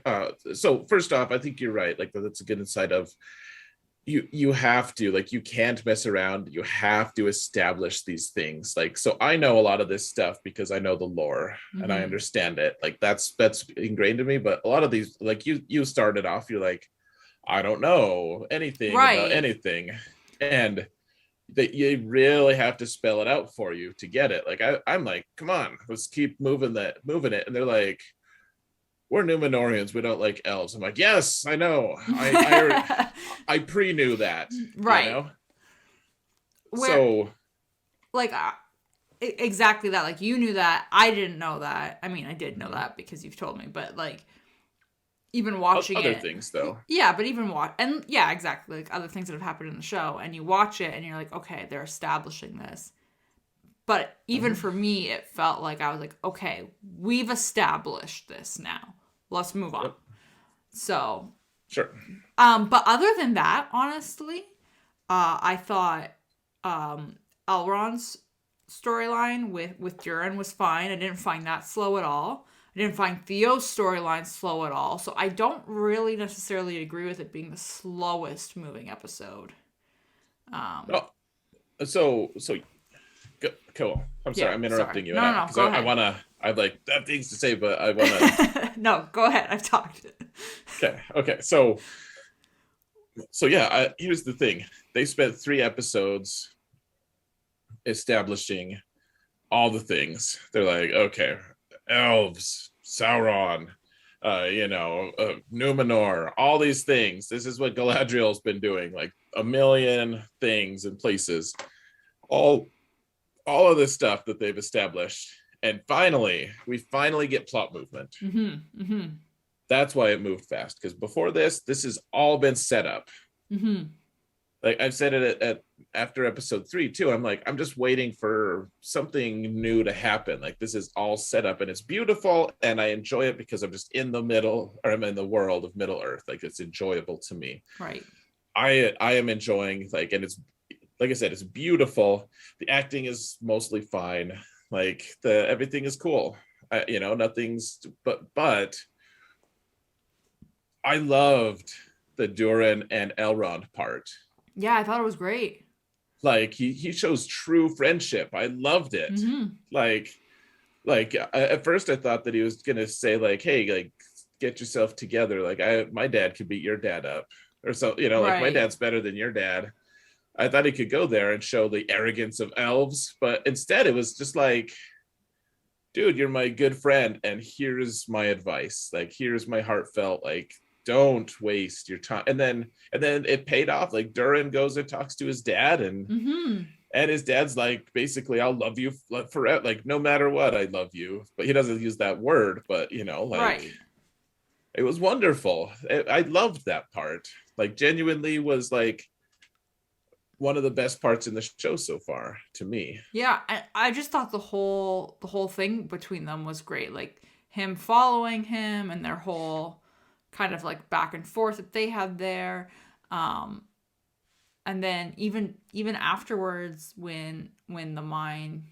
So first off, I think you're right. Like, that's a good insight of you have to, like, you can't mess around. You have to establish these things. Like, so I know a lot of this stuff because I know the lore and I understand it. Like, that's ingrained in me. But a lot of these, like, you started off, you're like, I don't know anything about anything. And that you really have to spell it out for you to get it. Like, I'm like, come on, let's keep moving it. And they're like, we're Numenorians, we don't like elves. I'm like, yes, I know. I pre-knew that. Right. You know? So, like, exactly that. Like, you knew that. I didn't know that. I mean, I did know that because you've told me, but like, even watching other things though. Yeah, but even exactly. Like, other things that have happened in the show, and you watch it and you're like, okay, they're establishing this. But even for me, it felt like I was like, okay, we've established this now. Let's move on. Yep. So. Sure. But other than that, honestly, I thought Elrond's storyline with Durin was fine. I didn't find that slow at all. I didn't find Theo's storyline slow at all. So I don't really necessarily agree with it being the slowest moving episode. So cool. I'm sorry, I'm interrupting you. No, go ahead. I have things to say, but I want to. No, go ahead. I've talked. Okay. So yeah, here's the thing. They spent 3 episodes establishing all the things. They're like, okay, elves, Sauron, Numenor, all these things. This is what Galadriel's been doing, like a million things and places. All of this stuff that they've established, and we finally get plot movement. That's why it moved fast, because before this has all been set up. Like, I've said it after episode 3 too. I'm like, I'm just waiting for something new to happen. Like, this is all set up and it's beautiful, and I enjoy it because I'm just in the middle, or I'm in the world of Middle Earth. Like, it's enjoyable to me. Right. I am enjoying, like, and it's, like I said, it's beautiful. The acting is mostly fine. Like, everything is cool. Nothing's, but I loved the Durin and Elrond part. Yeah, I thought it was great. Like, he shows true friendship. I loved it. Like at first I thought that he was gonna say, like, hey, like, get yourself together. Like, my dad could beat your dad up, or so, like, my dad's better than your dad. I thought he could go there and show the arrogance of elves, but instead it was just like, dude, you're my good friend, and here's my advice. Like, here's my heartfelt, like, don't waste your time. And then it paid off. Like, Durin goes and talks to his dad, and his dad's like, basically, I'll love you forever. Like, no matter what, I love you. But he doesn't use that word, but like, it was wonderful. I loved that part. Like, genuinely was like one of the best parts in the show so far to me. Yeah, I just thought the whole thing between them was great. Like, him following him and their whole kind of like back and forth that they had there. and then even afterwards, when the mine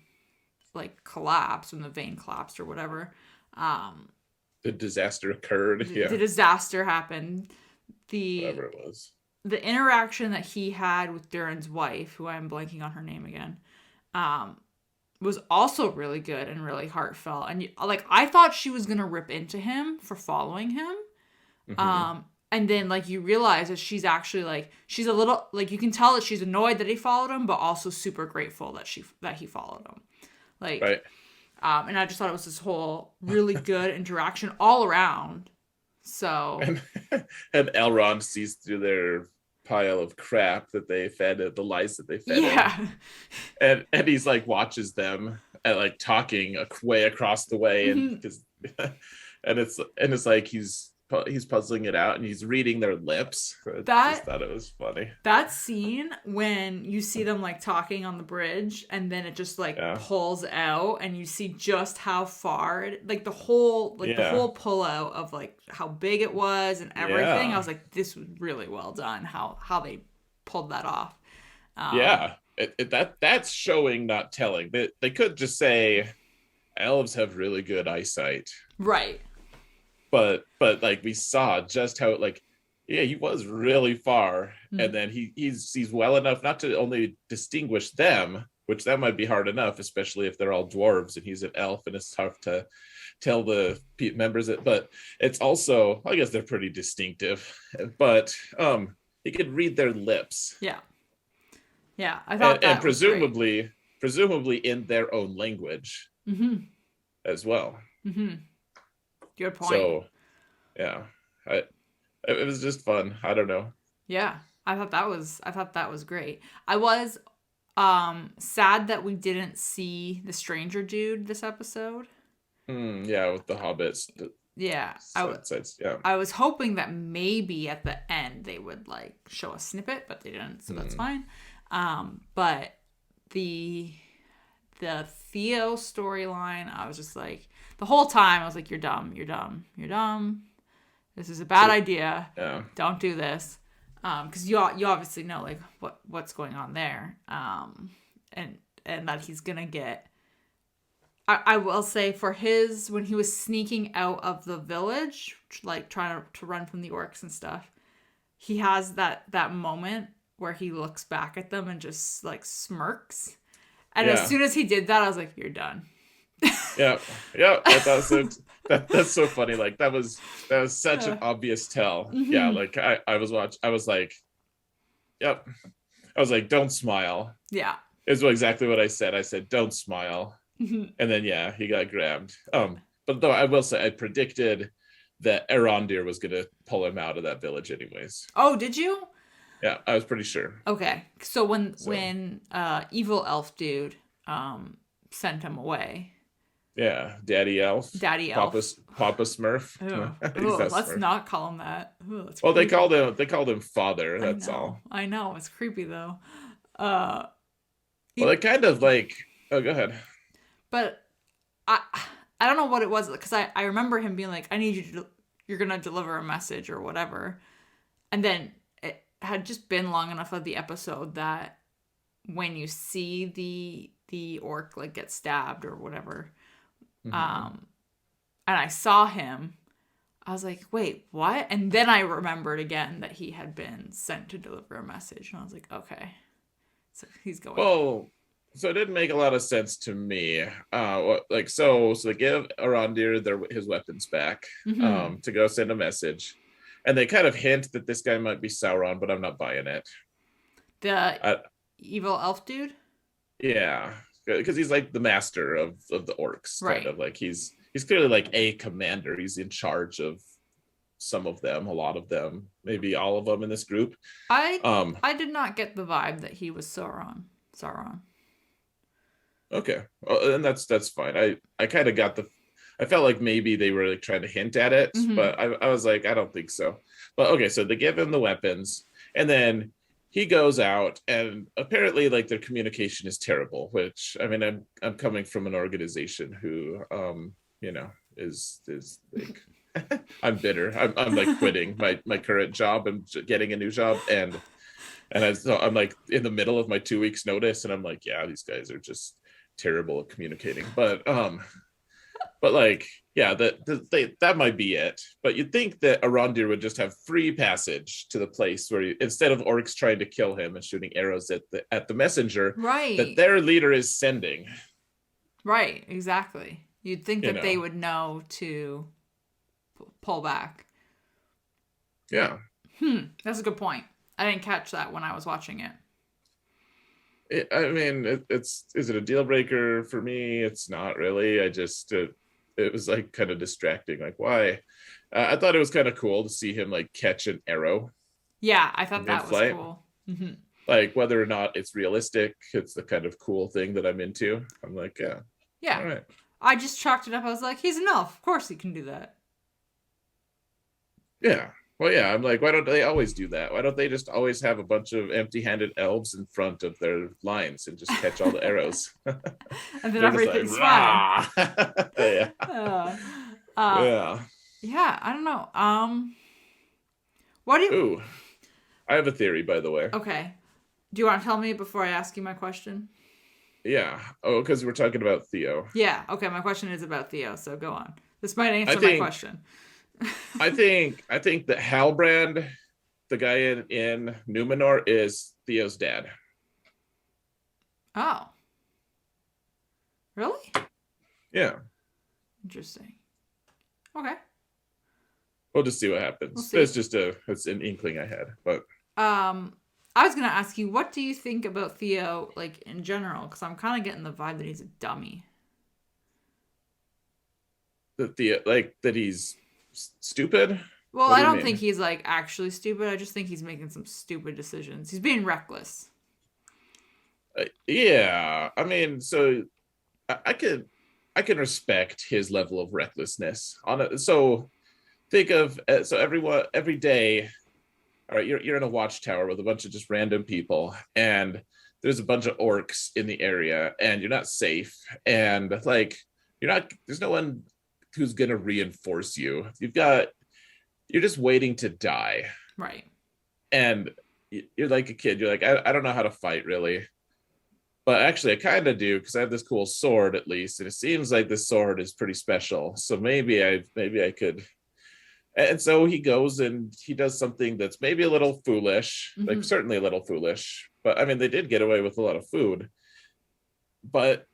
like collapsed, when the vein collapsed or whatever, the disaster occurred. the disaster happened. Whatever it was. The interaction that he had with Durin's wife, who I'm blanking on her name again, was also really good and really heartfelt. And like, I thought she was gonna rip into him for following him. And then like you realize that she's actually like, she's a little like, you can tell that she's annoyed that he followed him, but also super grateful that he followed him. Like, right. And I just thought it was this whole really good interaction all around. So and Elrond sees through their pile of crap that they fed, the lies that they fed him. And he's like watches them and like talking way across the way, and because and it's like he's puzzling it out and he's reading their lips. I just thought it was funny. That scene when you see them like talking on the bridge and then it just like pulls out and you see just how far the whole pull out of like how big it was and everything. I was like, this was really well done, how they pulled that off. That's showing, not telling. They could just say elves have really good eyesight, right? But like we saw just how he was really far, and then he's well enough not to only distinguish them, which that might be hard enough, especially if they're all dwarves and he's an elf and it's tough to tell the members. But it's also, I guess they're pretty distinctive, but he could read their lips. Yeah, I thought that, and presumably in their own language as well. Good point. So, yeah, it was just fun. I don't know. Yeah, I thought that was great. I was sad that we didn't see the stranger dude this episode. Yeah, with the hobbits. I was hoping that maybe at the end they would like show a snippet, but they didn't, so that's fine. But the Theo storyline, I was just like, the whole time I was like, you're dumb. This is a bad idea. Yeah. Don't do this. Because you obviously know like what's going on there. And that he's gonna get. I will say for when he was sneaking out of the village, like trying to run from the orcs and stuff, he has that moment where he looks back at them and just like smirks. And as soon as he did that, I was like, you're done. Yeah. I thought that's so funny. Like that was such an obvious tell. Yeah, like I was like, yep. I was like, don't smile. Yeah. Is exactly what I said. I said, don't smile. And then he got grabbed. But though I will say I predicted that Arondir was gonna pull him out of that village anyways. Oh, did you? Yeah, I was pretty sure. Okay. So when evil elf dude sent him away. Yeah, Daddy Elf. Papa Smurf. Let's Smurf. Not call him that. Well, creepy. they called him Father. That's all. I know, it's creepy though. Well, they kind of like. Oh, go ahead. But I don't know what it was, because I remember him being like, I need you're gonna deliver a message or whatever, and then it had just been long enough of the episode that when you see the orc like get stabbed or whatever. And I saw him, I was like, wait, what? And then I remembered again that he had been sent to deliver a message, and I was like, okay, so he's going. Well, so it didn't make a lot of sense to me. So they give Arondir his weapons back to go send a message, and they kind of hint that this guy might be Sauron, but I'm not buying it. The evil elf dude? Yeah. Because he's like the master of the orcs, right? Kind of like he's clearly like a commander. He's in charge of some of them, a lot of them, maybe all of them in this group. I did not get the vibe that he was Sauron. Okay, and that's fine. I kind of got I felt like maybe they were like trying to hint at it, but I was like, I don't think so. But okay, so they give him the weapons, and then he goes out, and apparently like their communication is terrible, which I mean, I'm coming from an organization who is like I'm bitter. I'm like quitting my current job and getting a new job, and So I'm like in the middle of my 2 weeks notice, and I'm like, yeah, these guys are just terrible at communicating. But like, yeah, that might be it. But you'd think that Arondir would just have free passage to the place where instead of orcs trying to kill him and shooting arrows at the messenger that Right. their leader is sending. Right, exactly. You'd think You that they know, would know to pull back. yeah. That's a good point. I didn't catch that when I was watching it. I mean, it's is it a deal breaker for me? It's not really. It was like kind of distracting. Like, why? I thought it was kind of cool to see him like catch an arrow Yeah, I in thought that was mid-flight. cool. Hmm. Like whether or not it's realistic, it's the kind of cool thing that I'm into. I'm like, yeah, all Yeah. right. I just chalked it up. I was like, he's an elf. Of course he can do that. Yeah. Well, yeah, I'm like, why don't they always do that? Why don't they just always have a bunch of empty-handed elves in front of their lines and just catch all the arrows? And then They're just like, everything's fine. rah. Yeah. Uh, uh, Yeah. yeah, I don't know. What do you. Ooh, I have a theory, by the way. Okay. Do you want to tell me before I ask you my question? Yeah. Oh, because we're talking about Theo. Yeah. Okay. My question is about Theo, so go on. This might I answer my think question. I think that Halbrand, the guy in Numenor, is Theo's dad. Oh. Really? Yeah. Interesting. Okay. We'll just see what We'll happens. see. It's an inkling I had, but I was gonna ask you, what do you think about Theo, like in general? Because I'm kind of getting the vibe that he's a dummy. that Theo, like that he's stupid. Well, What I do you don't think mean? he's like actually stupid. I just think he's making some stupid decisions. He's being reckless. Yeah, I mean, so I could I can respect his level of recklessness on it. So think of so everyone every day. All right, you're in a watchtower with a bunch of just random people, and there's a bunch of orcs in the area, and you're not safe, and like you're not. There's no one who's gonna reinforce you. You're just waiting to die, Right. and you're like a kid. You're like, I don't know how to fight really, but actually I kind of do because I have this cool sword at least, and it seems like this sword is pretty special. So maybe I could. And so he goes and he does something that's maybe a little foolish, like Hmm. certainly a little foolish. But I mean, they did get away with a lot of food, but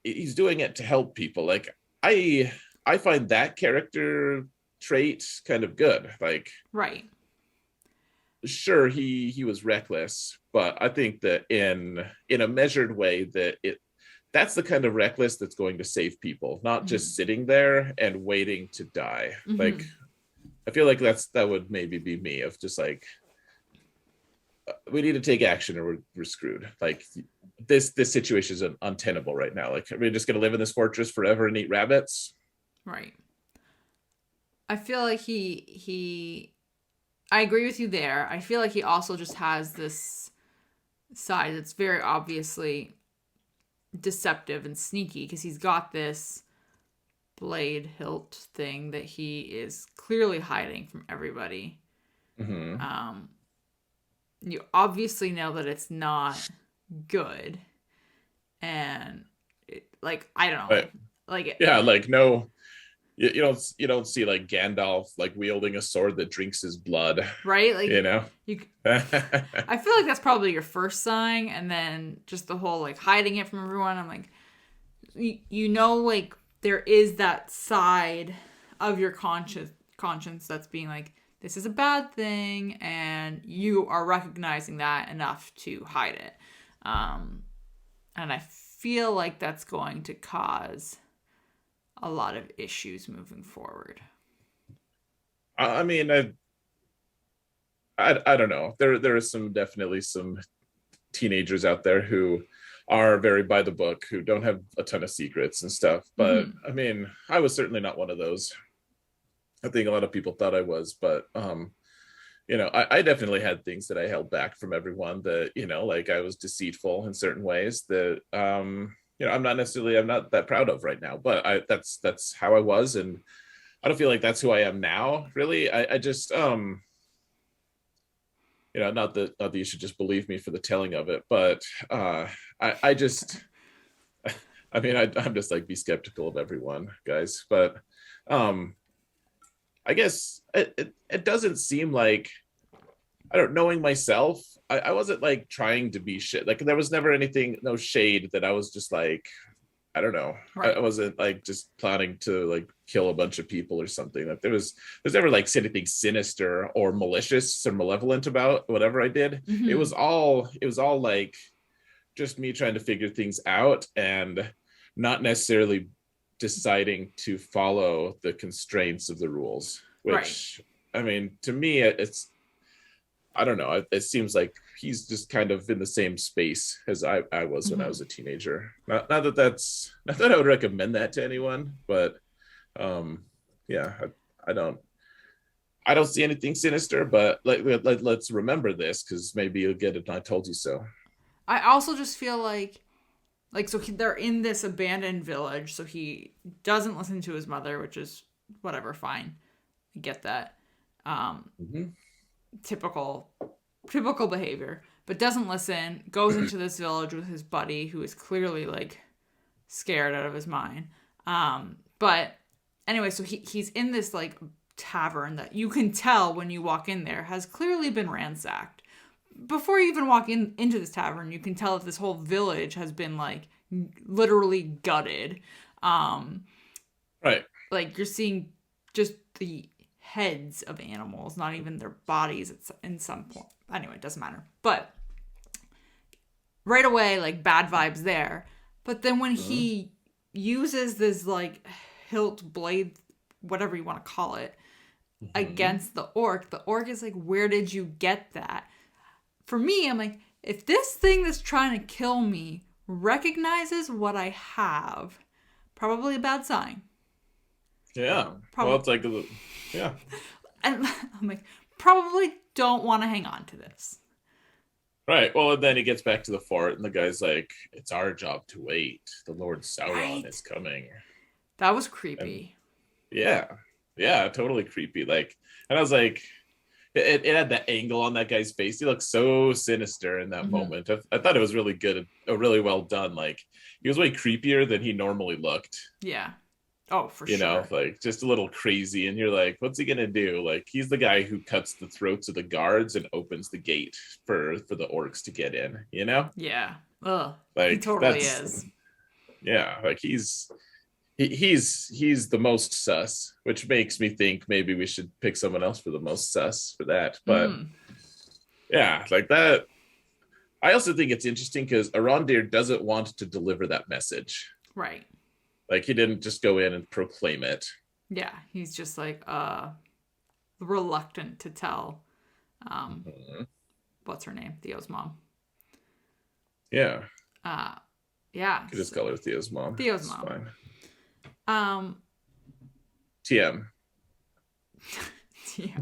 he's doing it to help people. Like I, I find that character trait kind of good. Like, Right. sure, he was reckless, but I think that in a measured way that that's the kind of reckless that's going to save people, not Hmm. just sitting there and waiting to die. Like Hmm. I feel like that would maybe be me of just like we need to take action or we're screwed. Like this situation is untenable right now. Like are we just gonna live in this fortress forever and eat rabbits? Right. I feel like he. I agree with you there. I feel like he also just has this side that's very obviously deceptive and sneaky because he's got this blade hilt thing that he is clearly hiding from everybody. Mm-hmm. Um, you obviously know that it's not good, and like I don't know, But like yeah, like no, you don't see like Gandalf like wielding a sword that drinks his blood. right, You like know. you. I feel like that's probably your first sign, and then just the whole like hiding it from everyone. I'm like, you know, like there is that side of your conscience that's being like, this is a bad thing, and you are recognizing that enough to hide it. Um, and I feel like that's going to cause a lot of issues moving forward. I mean, I don't know. There is some definitely some teenagers out there who are very by the book, who don't have a ton of secrets and stuff. But Mm-hmm. I mean, I was certainly not one of those. I think a lot of people thought I was, but I definitely had things that I held back from everyone. That like I was deceitful in certain ways that I'm not that proud of right now. But that's how I was, and I don't feel like that's who I am now. Really, I just not that you should just believe me for the telling of it, but I just, I mean, I'm just like, be skeptical of everyone, guys. But um, I guess it doesn't seem like, I don't, knowing myself, I wasn't like trying to be shit. Like there was never anything, no shade that I was just like, I don't know. I Right. wasn't like just planning to like kill a bunch of people or something. Like there's never like anything sinister or malicious or malevolent about whatever I did. Mm-hmm. It was all like just me trying to figure things out and not necessarily deciding to follow the constraints of the rules, Right. which, I mean, to me, it's, I don't know. It seems like he's just kind of in the same space as I was when I Mm-hmm. was a teenager. Not that I would recommend that to anyone, but um, yeah, I don't see anything sinister. But let's remember this, because maybe you'll get it. I told you so. I also just feel like so they're in this abandoned village, so he doesn't listen to his mother, which is whatever, fine. I get that. Um, Mm-hmm. typical typical behavior, but doesn't listen, goes into this village with his buddy who is clearly like scared out of his mind. But anyway, so he's in this like tavern that you can tell when you walk in there has clearly been ransacked. Before you even walk into this tavern, you can tell that this whole village has been like literally gutted. Um, Right. like you're seeing just the heads of animals, not even their bodies in some point. Anyway, it doesn't matter. But right away, like bad vibes there. But then when Mm-hmm. he uses this like hilt blade, whatever you want to call it, Mm-hmm. against the orc is like, where did you get that? For me, I'm like, if this thing that's trying to kill me recognizes what I have, probably a bad sign. Yeah. Well, Probably, it's like, yeah. and I'm like, probably don't want to hang on to this. Right. Well, and then he gets back to the fort, and the guy's like, "It's our job to wait. The Lord Sauron Right? is coming." That was And creepy. yeah, yeah, totally creepy. Like, and I was like, it had that angle on that guy's face. He looked so sinister in that Mm-hmm. moment. I thought it was really good, really well done. Like, he was way creepier than he normally looked. Yeah. Oh, for sure. Like just a little crazy. And you're like, what's he gonna do? Like, he's the guy who cuts the throats of the guards and opens the gate for the orcs to get in. Yeah. Ugh. He Like totally that's, is. yeah, like he's the most sus, which makes me think maybe we should pick someone else for the most sus for that. But Mm. yeah, like that. I also think it's interesting because Arondir doesn't want to deliver that message. Right. Like, he didn't just go in and proclaim it. Yeah. He's just like reluctant to tell um Mhm. what's her name? Theo's mom. Yeah, Uh yeah. could just call her Theo's mom. Theo's It's mom. fine. Um TM. yeah.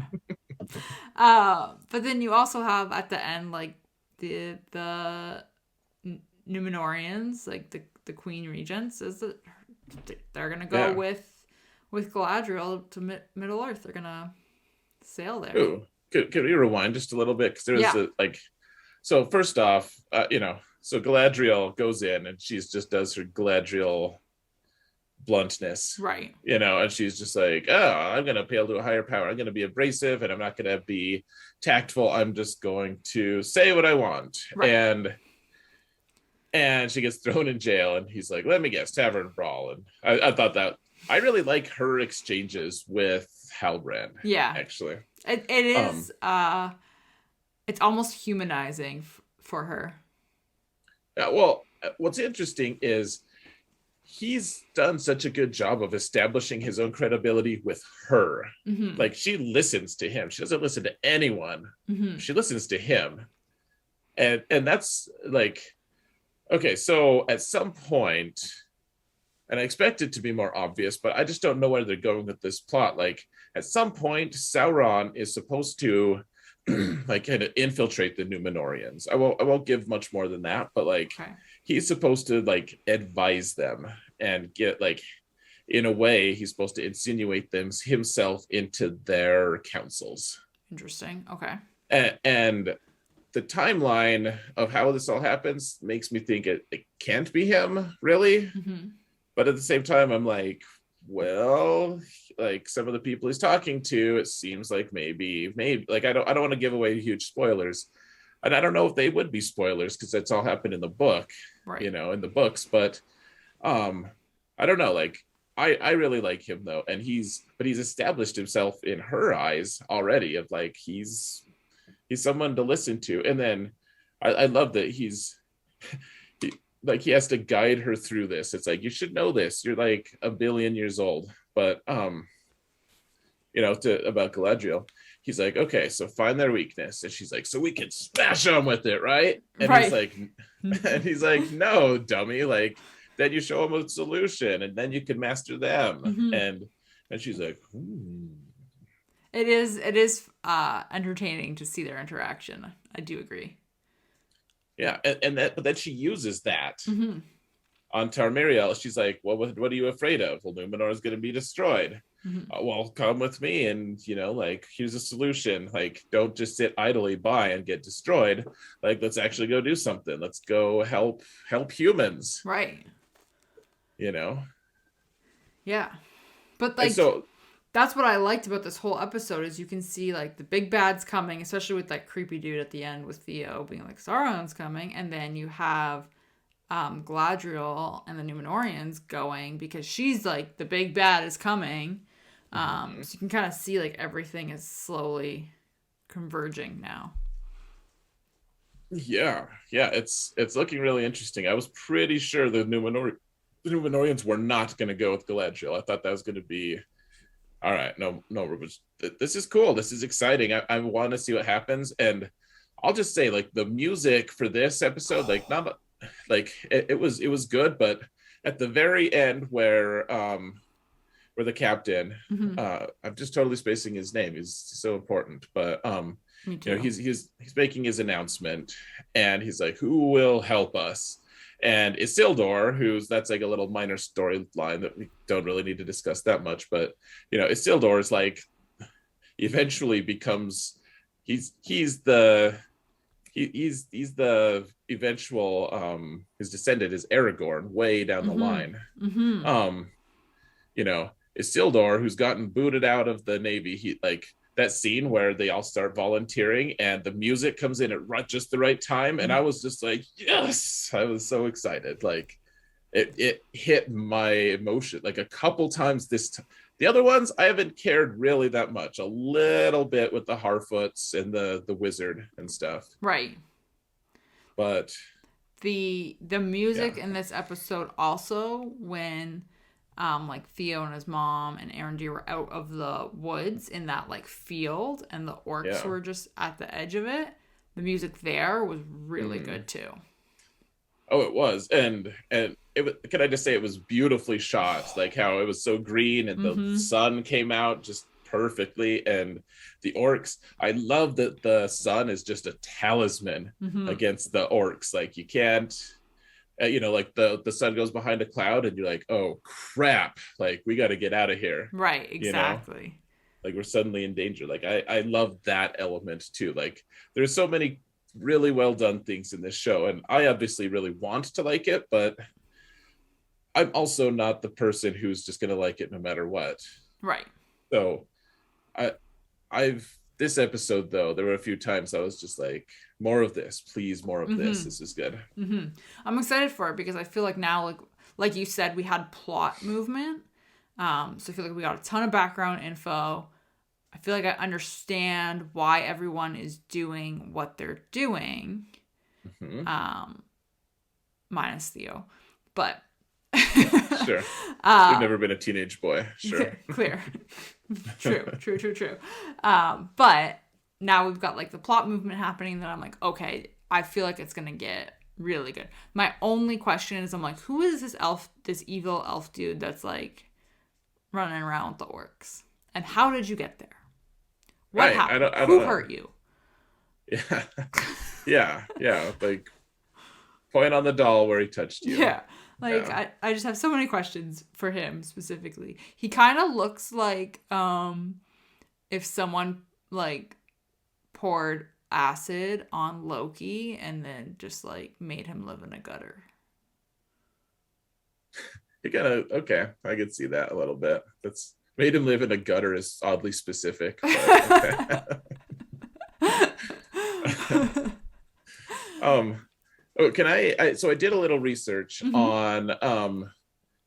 But then you also have at the end like the Numenorians, like the Queen Regents, is that they're gonna go Yeah. with Galadriel to Middle Earth. They're gonna sail there. Ooh, could we rewind just a little bit? Because there was Yeah. a like, so first off, so Galadriel goes in and she's just does her Galadriel bluntness, Right. and she's just like, oh, I'm going to appeal to a higher power. I'm going to be abrasive and I'm not going to be tactful. I'm just going to say what I want. Right. And she gets thrown in jail, and he's like, let me guess, tavern brawl. And I thought that, I really like her exchanges with Halbrand, Yeah. actually. It Um, is. It's almost humanizing for her. yeah, well, what's interesting is he's done such a good job of establishing his own credibility with her. Mm-hmm. Like, she listens to him. She doesn't listen to anyone. Mm-hmm. She listens to him. And that's like, okay, so at some point, and I expect it to be more obvious, but I just don't know where they're going with this plot. Like, at some point, Sauron is supposed to like kind of infiltrate the Numenorians. I won't give much more than that, but like, Okay. he's supposed to like advise them and get like, in a way, he's supposed to insinuate himself into their councils. Interesting. Okay. And the timeline of how this all happens makes me think it can't be him, really. Mm-hmm. But at the same time, I'm like, well, like some of the people he's talking to, it seems like maybe like I don't want to give away huge spoilers, and I don't know if they would be spoilers because that's all happened in the book, Right. in the books. But I don't know. Like I really like him though, and he's established himself in her eyes already of like he's someone to listen to, and then I love that he's like he has to guide her through this. It's like, you should know this. You're like a billion years old. But about Galadriel, he's like, okay, so find their weakness. And she's like, so we can smash them with it, right? And right. he's like, no, dummy. Like, then you show them a solution, and then you can master them. Mm-hmm. And she's like, It is entertaining to see their interaction. I do agree. Yeah, but then she uses that mm-hmm. on Tarmiriel. She's like, well, what are you afraid of? Well, Numenor is going to be destroyed. Mm-hmm. Well, come with me, and like, here's a solution. Like, don't just sit idly by and get destroyed. Like, let's actually go do something. Let's go help humans. Right. Yeah, but like, so that's what I liked about this whole episode is you can see like the big bad's coming, especially with that creepy dude at the end with Theo being like, Sauron's coming, and then you have Galadriel and the Númenóreans going because she's like, the big bad is coming. So you can kind of see like everything is slowly converging now. Yeah, it's looking really interesting. I was pretty sure the Númenóreans were not going to go with Galadriel. I thought that was going to be, all right, no, this is cool. This is exciting. I want to see what happens. And I'll just say, like, the music for this episode, like, not like it was good, but at the very end where the captain, I'm just totally spacing his name. He's so important, but he's making his announcement, and he's like, who will help us? And Isildur, that's like a little minor storyline that we don't really need to discuss that much, but Isildur is like, eventually becomes, he's the eventual his descendant is Aragorn way down the line. Isildur, who's gotten booted out of the Navy, he like that scene where they all start volunteering and the music comes in at just the right time. And I was just like, yes, I was so excited. Like it hit my emotion like a couple times the other ones, I haven't cared really that much, a little bit with the Harfoots and the wizard and stuff. Right. But the music in this episode also, when like Theo and his mom and Arondir were out of the woods in that like field and the orcs were just at the edge of it, the music there was really good too. Oh, it was. And can I just say, it was beautifully shot, like how it was so green and the sun came out just perfectly. And the orcs, I love that the sun is just a talisman against the orcs. Like, you can't like the sun goes behind a cloud and you're like, oh crap, like we got to get out of here. Right, exactly. Like, we're suddenly in danger. Like, I love that element too. Like, there's so many really well done things in this show, and I obviously really want to like it, but I'm also not the person who's just going to like it no matter what. Right. So this episode though, there were a few times I was just like, more of this, please, more of this. This is good. I'm excited for it because I feel like now, like you said, we had plot movement. So I feel like we got a ton of background info. I feel like I understand why everyone is doing what they're doing. Minus Theo. But sure. You've never been a teenage boy. Sure. Clear. True. But now we've got like the plot movement happening that I'm like, okay, I feel like it's gonna get really good. My only question is, I'm like, who is this evil elf dude that's like running around with the orcs? And how did you get there? What happened? I don't Who hurt you? Yeah. Like, point on the doll where he touched you. Yeah. Like, I just have so many questions for him specifically. He kind of looks like if someone like poured acid on Loki and then just like made him live in a gutter. You gotta Okay, I could see that a little bit. That's made him live in a gutter is oddly specific, but okay. um oh, can so I did a little research Mm-hmm. on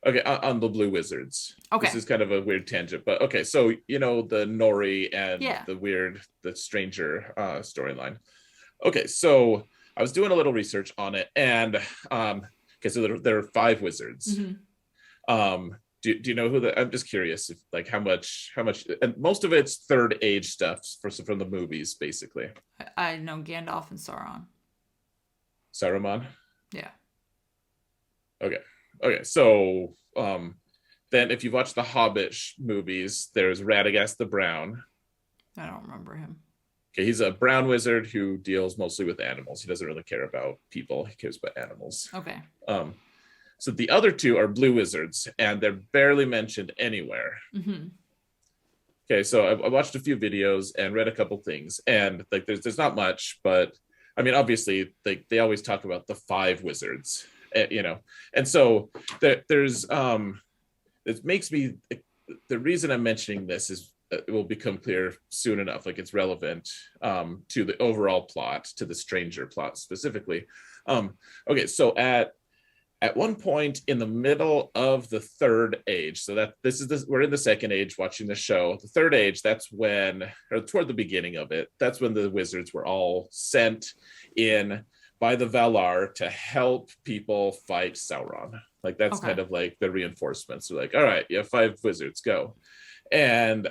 okay, on the Blue Wizards. This Okay. is kind of a weird tangent, but okay, so the Nori and Yeah. the stranger storyline. Okay, so I was doing a little research on it, and okay, so there are five wizards. Mm-hmm. Do you know who I'm just curious if like how much, and most of it's third age stuff from the movies, basically. I know Gandalf and Sauron. Saruman. Yeah. Okay. Okay. So then if you've watched the Hobbit movies, there's Radagast the Brown. I don't remember him. Okay, he's a brown wizard who deals mostly with animals. He doesn't really care about people. He cares about animals. Okay. Um, so the other two are blue wizards, and they're barely mentioned anywhere. Mm-hmm. Okay, so I watched a few videos and read a couple things, and like there's not much, but I mean, obviously, they always talk about the five wizards, and so there's it makes me the reason I'm mentioning this is it will become clear soon enough, like it's relevant to the overall plot, to the stranger plot specifically. Okay, so at one point in the middle of the third age, so that we're in the second age watching the show. The third age, that's when, or toward the beginning of it, that's when the wizards were all sent in by the Valar to help people fight Sauron. Like that's Okay. kind of like the reinforcements. They're like, all right, you have five wizards, go. And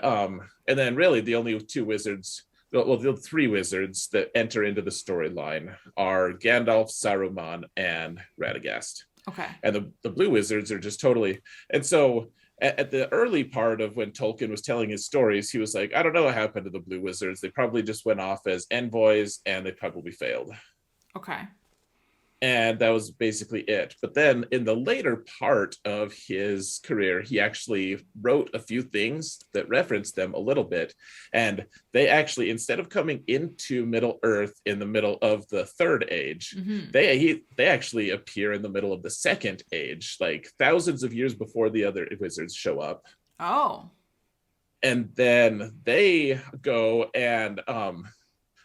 then really the only two wizards, well, the three wizards that enter into the storyline are Gandalf, Saruman, and Radagast. Okay. And the blue wizards are just totally. And so at the early part of when Tolkien was telling his stories, he was like, I don't know what happened to the blue wizards. They probably just went off as envoys and they probably failed. Okay. And that was basically it. But then in the later part of his career, he actually wrote a few things that referenced them a little bit. And they actually, instead of coming into Middle Earth in the middle of the third age, Mm-hmm. they actually appear in the middle of the second age, like thousands of years before the other wizards show up. Oh. And then they go and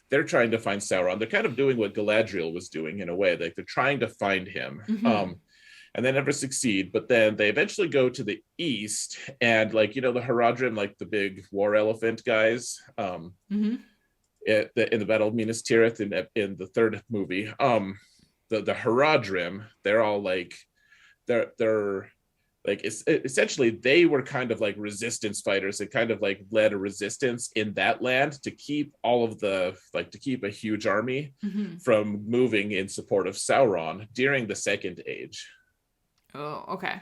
they're trying to find Sauron. They're kind of doing what Galadriel was doing in a way. Like they're trying to find him. Mm-hmm. And they never succeed. But then they eventually go to the east and like, the Haradrim, like the big war elephant guys, Mm-hmm. in the Battle of Minas Tirith in the third movie, the Haradrim, they're all like, they're like essentially they were kind of like resistance fighters and kind of like led a resistance in that land to keep to keep a huge army Mm-hmm. from moving in support of Sauron during the second age. Oh, okay.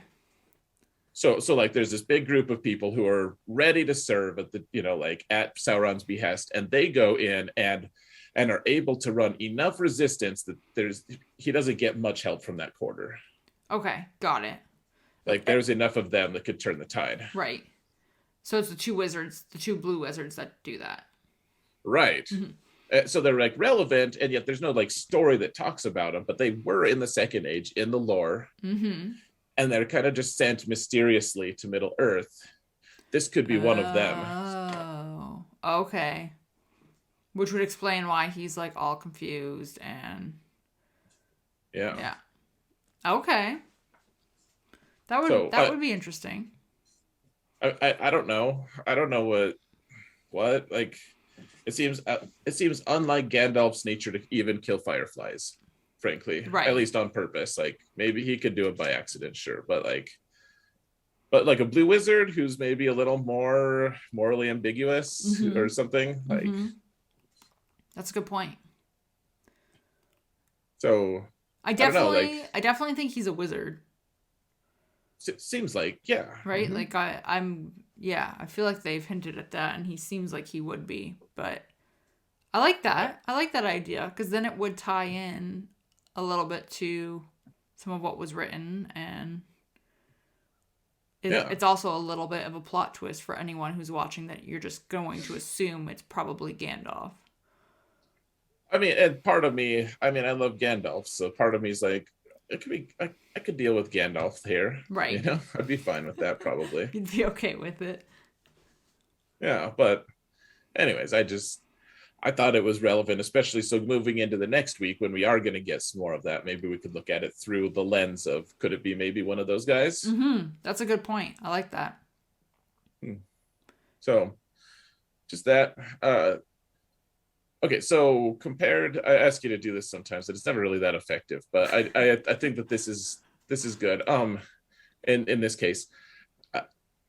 So like there's this big group of people who are ready to serve at the like at Sauron's behest, and they go in and are able to run enough resistance that he doesn't get much help from that quarter. Okay. Got it. Like there's enough of them that could turn the tide. Right. So it's the two wizards, the two blue wizards that do that. Right. Mm-hmm. So they're like relevant, and yet there's no like story that talks about them, but they were in the second age in the lore. Mm-hmm. And they're kind of just sent mysteriously to Middle Earth. This could be one of them. Oh. Okay. Which would explain why he's like all confused and Yeah. Okay. That would be interesting. I don't know. I don't know what like it seems unlike Gandalf's nature to even kill fireflies, frankly. Right. At least on purpose. Like maybe he could do it by accident, sure, but like a blue wizard who's maybe a little more morally ambiguous or something like. Mm-hmm. That's a good point. So I definitely think he's a wizard. Seems like, yeah. Right? Mm-hmm. Like I feel like they've hinted at that and he seems like he would be, but I like that. I like that idea because then it would tie in a little bit to some of what was written, and it's also a little bit of a plot twist for anyone who's watching that you're just going to assume it's probably Gandalf. I mean, and part of me, I mean, I love Gandalf, so part of me is like, it could be, I could deal with Gandalf here, Right. I'd be fine with that probably. You'd be okay with it. Yeah, but anyways, I thought it was relevant, especially so moving into the next week when we are going to get some more of that. Maybe we could look at it through the lens of could it be maybe one of those guys? That's a good point. I like that. Hmm. So just that. Okay, so compared, I ask you to do this sometimes, and it's never really that effective, but I think that this is good. In this case, uh,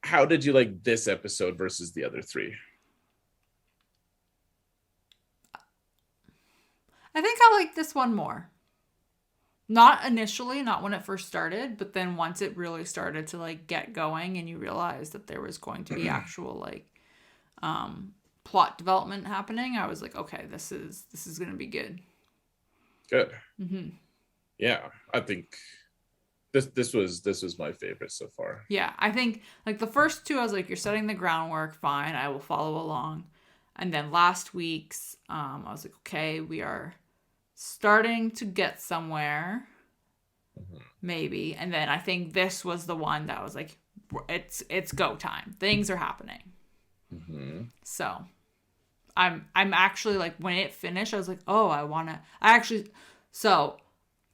how did you like this episode versus the other three? I think I like this one more. Not initially, not when it first started, but then once it really started to like get going and you realize that there was going to be actual like plot development happening, I was like, okay, this is going to be good. Good. Yeah, I think this was my favorite so far. Yeah, I think like the first two, I was like, you're setting the groundwork, fine, I will follow along. And then last week's, I was like, okay, we are starting to get somewhere, maybe. And then I think this was the one that was like, it's go time. Things are happening. So I'm actually like when it finished, I was like, oh, so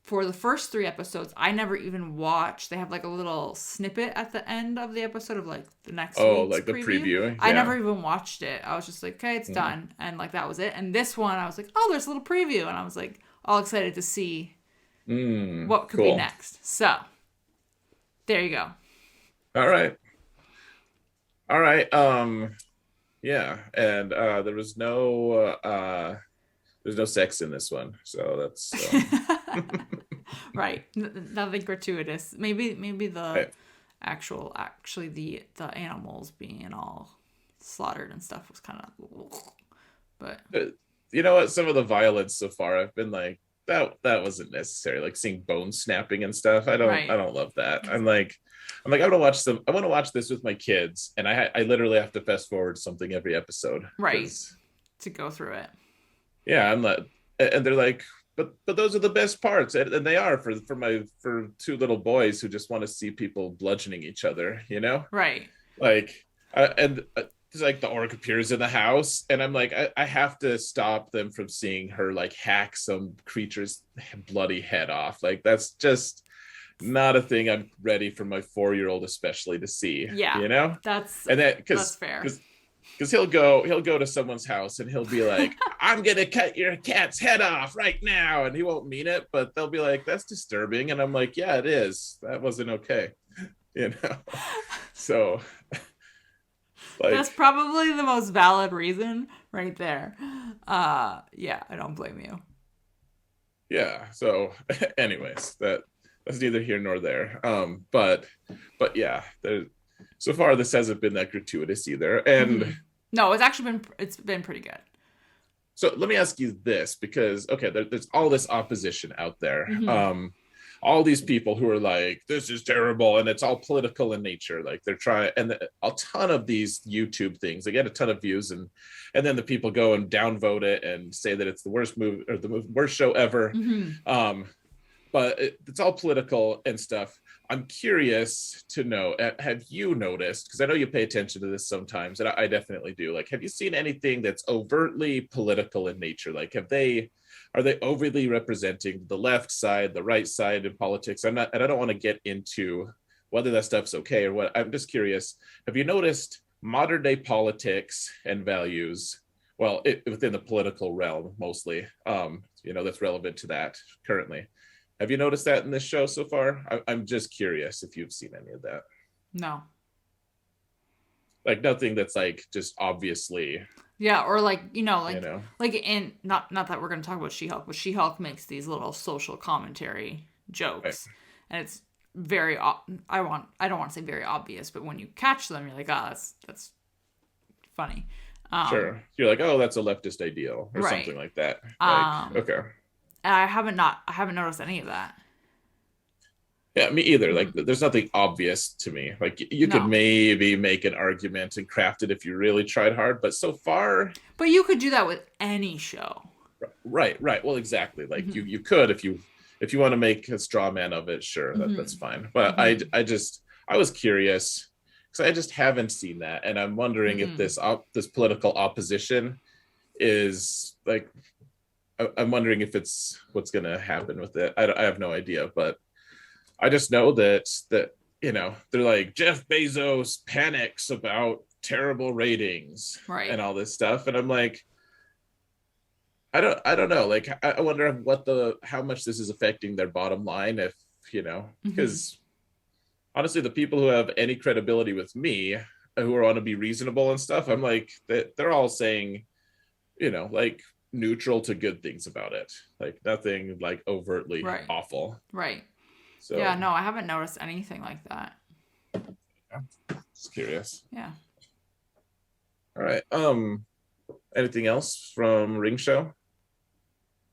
for the first three episodes, I never even watched. They have like a little snippet at the end of the episode of like the next Oh, week's like the preview. preview. I Yeah. never even watched it. I was just like, okay, it's done. And like that was it. And this one, I was like, oh, there's a little preview. And I was like all excited to see what could be Cool. next. So there you go. All right. All right. Yeah, and there's no sex in this one, so that's Right. Nothing gratuitous. Maybe the right. actually the animals being all slaughtered and stuff was kind of, but You know what? Some of the violence so far, I've been like, that wasn't necessary. Like seeing bone snapping and stuff. I right. don't love that. I'm like, I want to watch this with my kids, and I literally have to fast forward something every episode. Right. To go through it. Yeah, I'm not, and they're like, but those are the best parts, and they are for two little boys who just want to see people bludgeoning each other, Right. like and it's like the orc appears in the house, and I'm like, I have to stop them from seeing her like hack some creature's bloody head off. Like that's just not a thing I'm ready for my 4-year-old especially to see. Yeah. And that that's fair. Because he'll go to someone's house and he'll be like, I'm gonna cut your cat's head off right now, and he won't mean it, but they'll be like, that's disturbing, and I'm like, yeah, it is. That wasn't okay. So like, that's probably the most valid reason right there. Yeah, I don't blame you. yeah. So anyways, that's neither here nor there. But yeah, so far this hasn't been that gratuitous either. And no, it's been pretty good. So let me ask you this, because okay, there's all this opposition out there. All these people who are like, this is terrible, and it's all political in nature. Like they're trying, and a ton of ththese YouTube things, they get a ton of views, and then the people go and downvote it and say that it's the worst movie or the worst show ever. But it's all political and stuff. I'm curious to know, have you noticed, because I know you pay attention to this sometimes, and I definitely do, like, have you seen anything that's overtly political in nature? Like, are they overly representing the left side, the right side in politics? And I don't want to get into whether that stuff's okay or what. I'm just curious, have you noticed modern day politics and values, well, within the political realm mostly, that's relevant to that currently? Have you noticed that in this show so far? I'm just curious if you've seen any of that. No. Like nothing that's like just obviously. Yeah, or like like in not that we're gonna talk about She-Hulk, but She-Hulk makes these little social commentary jokes, right. And it's very I don't want to say very obvious, but when you catch them, you're like, that's funny. Sure, you're like, oh, that's a leftist ideal or right. Something like that. Like, okay. And I haven't noticed any of that. Yeah, me either. Like, there's nothing obvious to me. Like, you could maybe make an argument and craft it if you really tried hard, but so far. But you could do that with any show. Right. Well, exactly. Like Mm-hmm. you could if you want to make a straw man of it, sure, that's Mm-hmm. fine. But Mm-hmm. I was curious because I just haven't seen that, and I'm wondering if Mm-hmm. this political opposition is like I'm wondering if it's what's going to happen with it. I have no idea, but I just know that they're like Jeff Bezos panics about terrible ratings Right. and all this stuff, and I'm like, I don't know. Like I wonder what how much this is affecting their bottom line. If Mm-hmm. because honestly, the people who have any credibility with me, who want to be reasonable and stuff, I'm like that they're all saying like neutral to good things about it, like nothing like overtly Right. awful. Right. Yeah, So no, I haven't noticed anything like that. I'm just curious. Yeah. All right. Anything else from Ring Show?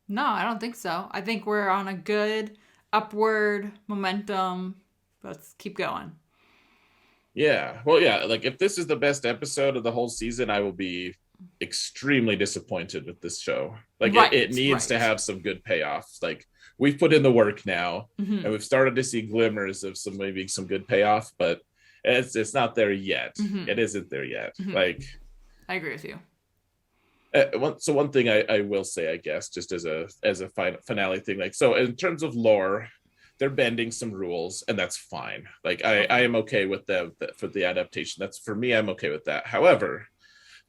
No, I don't think so. I think we're on a good upward momentum. Let's keep going. Yeah. Well, yeah. Like if this is the best episode of the whole season, I will be extremely disappointed with this show. Like it Right, needs to right. have some good payoffs. Like we've put in the work now, Mm-hmm. and we've started to see glimmers of maybe some good payoff, but it's not there yet. Mm-hmm. It isn't there yet. Mm-hmm. Like I agree with you. one thing I will say, I guess, just as a finale thing, like so in terms of lore, they're bending some rules, and that's fine. Like I Okay. am okay with them for the adaptation. That's for me, I'm okay with that. However,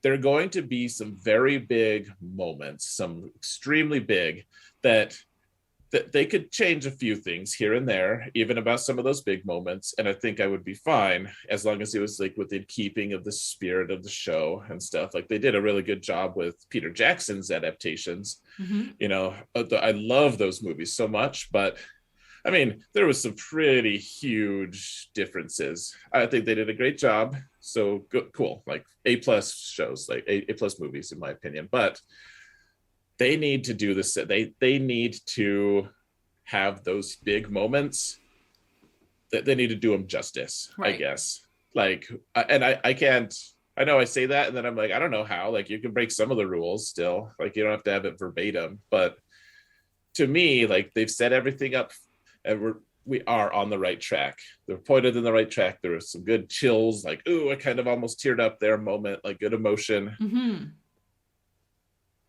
there are going to be some very big moments, some extremely big that they could change a few things here and there, even about some of those big moments. And I think I would be fine as long as it was like within keeping of the spirit of the show and stuff. Like they did a really good job with Peter Jackson's adaptations. Mm-hmm. I love those movies so much, but I mean, there was some pretty huge differences. I think they did a great job. So good, cool, like A+ shows, like A+ movies, in my opinion. But they need to do this. They need to have those big moments. That they need to do them justice, I Right. guess. Like, and I can't. I know I say that, and then I'm like, I don't know how. Like, you can break some of the rules still. Like, you don't have to have it verbatim. But to me, like they've set everything up, and we are on the right track. They're pointed in the right track. There was some good chills, like, ooh, I kind of almost teared up there moment, like good emotion. Mm-hmm.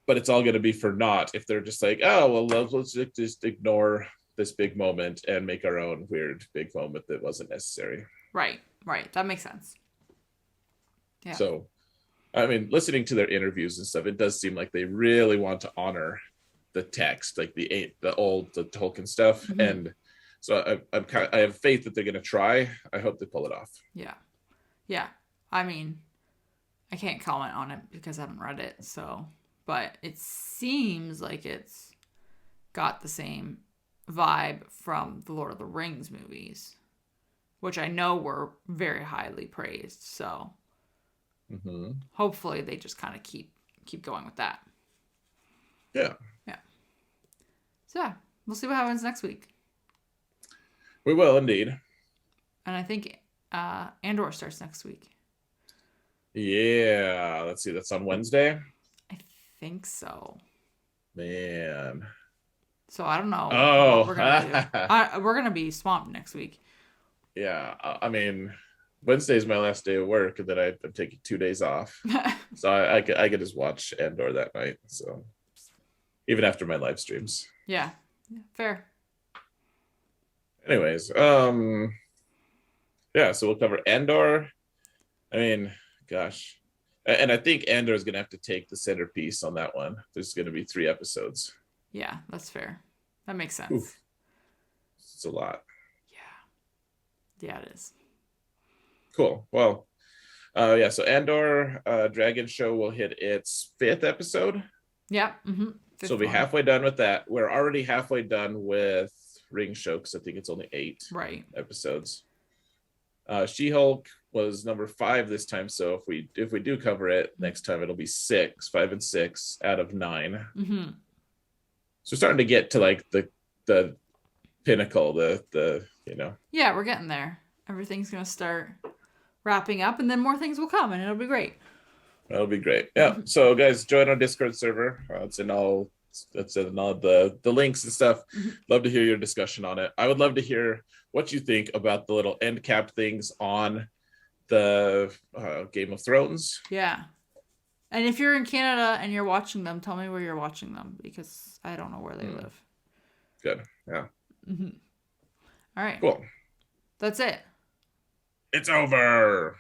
But it's all going to be for naught if they're just like, oh, well, let's just ignore this big moment and make our own weird big moment that wasn't necessary. Right. Right. That makes sense. Yeah. So, I mean, listening to their interviews and stuff, it does seem like they really want to honor the text, like the Tolkien stuff. Mm-hmm. And so I have faith that they're going to try. I hope they pull it off. Yeah. Yeah. I mean, I can't comment on it because I haven't read it. So, but it seems like it's got the same vibe from the Lord of the Rings movies, which I know were very highly praised. So hopefully they just kind of keep going with that. Yeah. Yeah. So yeah, we'll see what happens next week. We will indeed. And I think Andor starts next week. Yeah. Let's see. That's on Wednesday. I think so. Man. So I don't know Oh. what we're gonna do. We're gonna be swamped next week. Yeah. I mean, Wednesday's my last day of work, and then I'm taking 2 days off, so I could just watch Andor that night. So even after my live streams. Yeah. Fair. Anyways, yeah. So we'll cover Andor. I mean, gosh, and I think Andor is gonna have to take the centerpiece on that one. There's gonna be 3 episodes. Yeah, that's fair. That makes sense. Oof. It's a lot. Yeah, it is. Cool. Well, yeah. So Andor, Dragon Show will hit its 5th episode. Yeah. Mm-hmm. So we'll be halfway done with that. We're already halfway done with Ring Show because I think it's only 8 episodes. She-Hulk was number 5 this time. So if we do cover it next time, it'll be 5 and 6 out of 9. Mm-hmm. So we're starting to get to like the pinnacle, the Yeah, we're getting there. Everything's gonna start wrapping up, and then more things will come, and it'll be great. That'll be great. Yeah. So guys, join our Discord server. It's in all that's it, and all the links and stuff. Mhm. Love to hear your discussion on it. I would love to hear what you think about the little end cap things on the Game of Thrones. Yeah. And if you're in Canada and you're watching them, tell me where you're watching them because I don't know where they live. Good. Yeah. Mm-hmm. All right. Cool. That's it. It's over.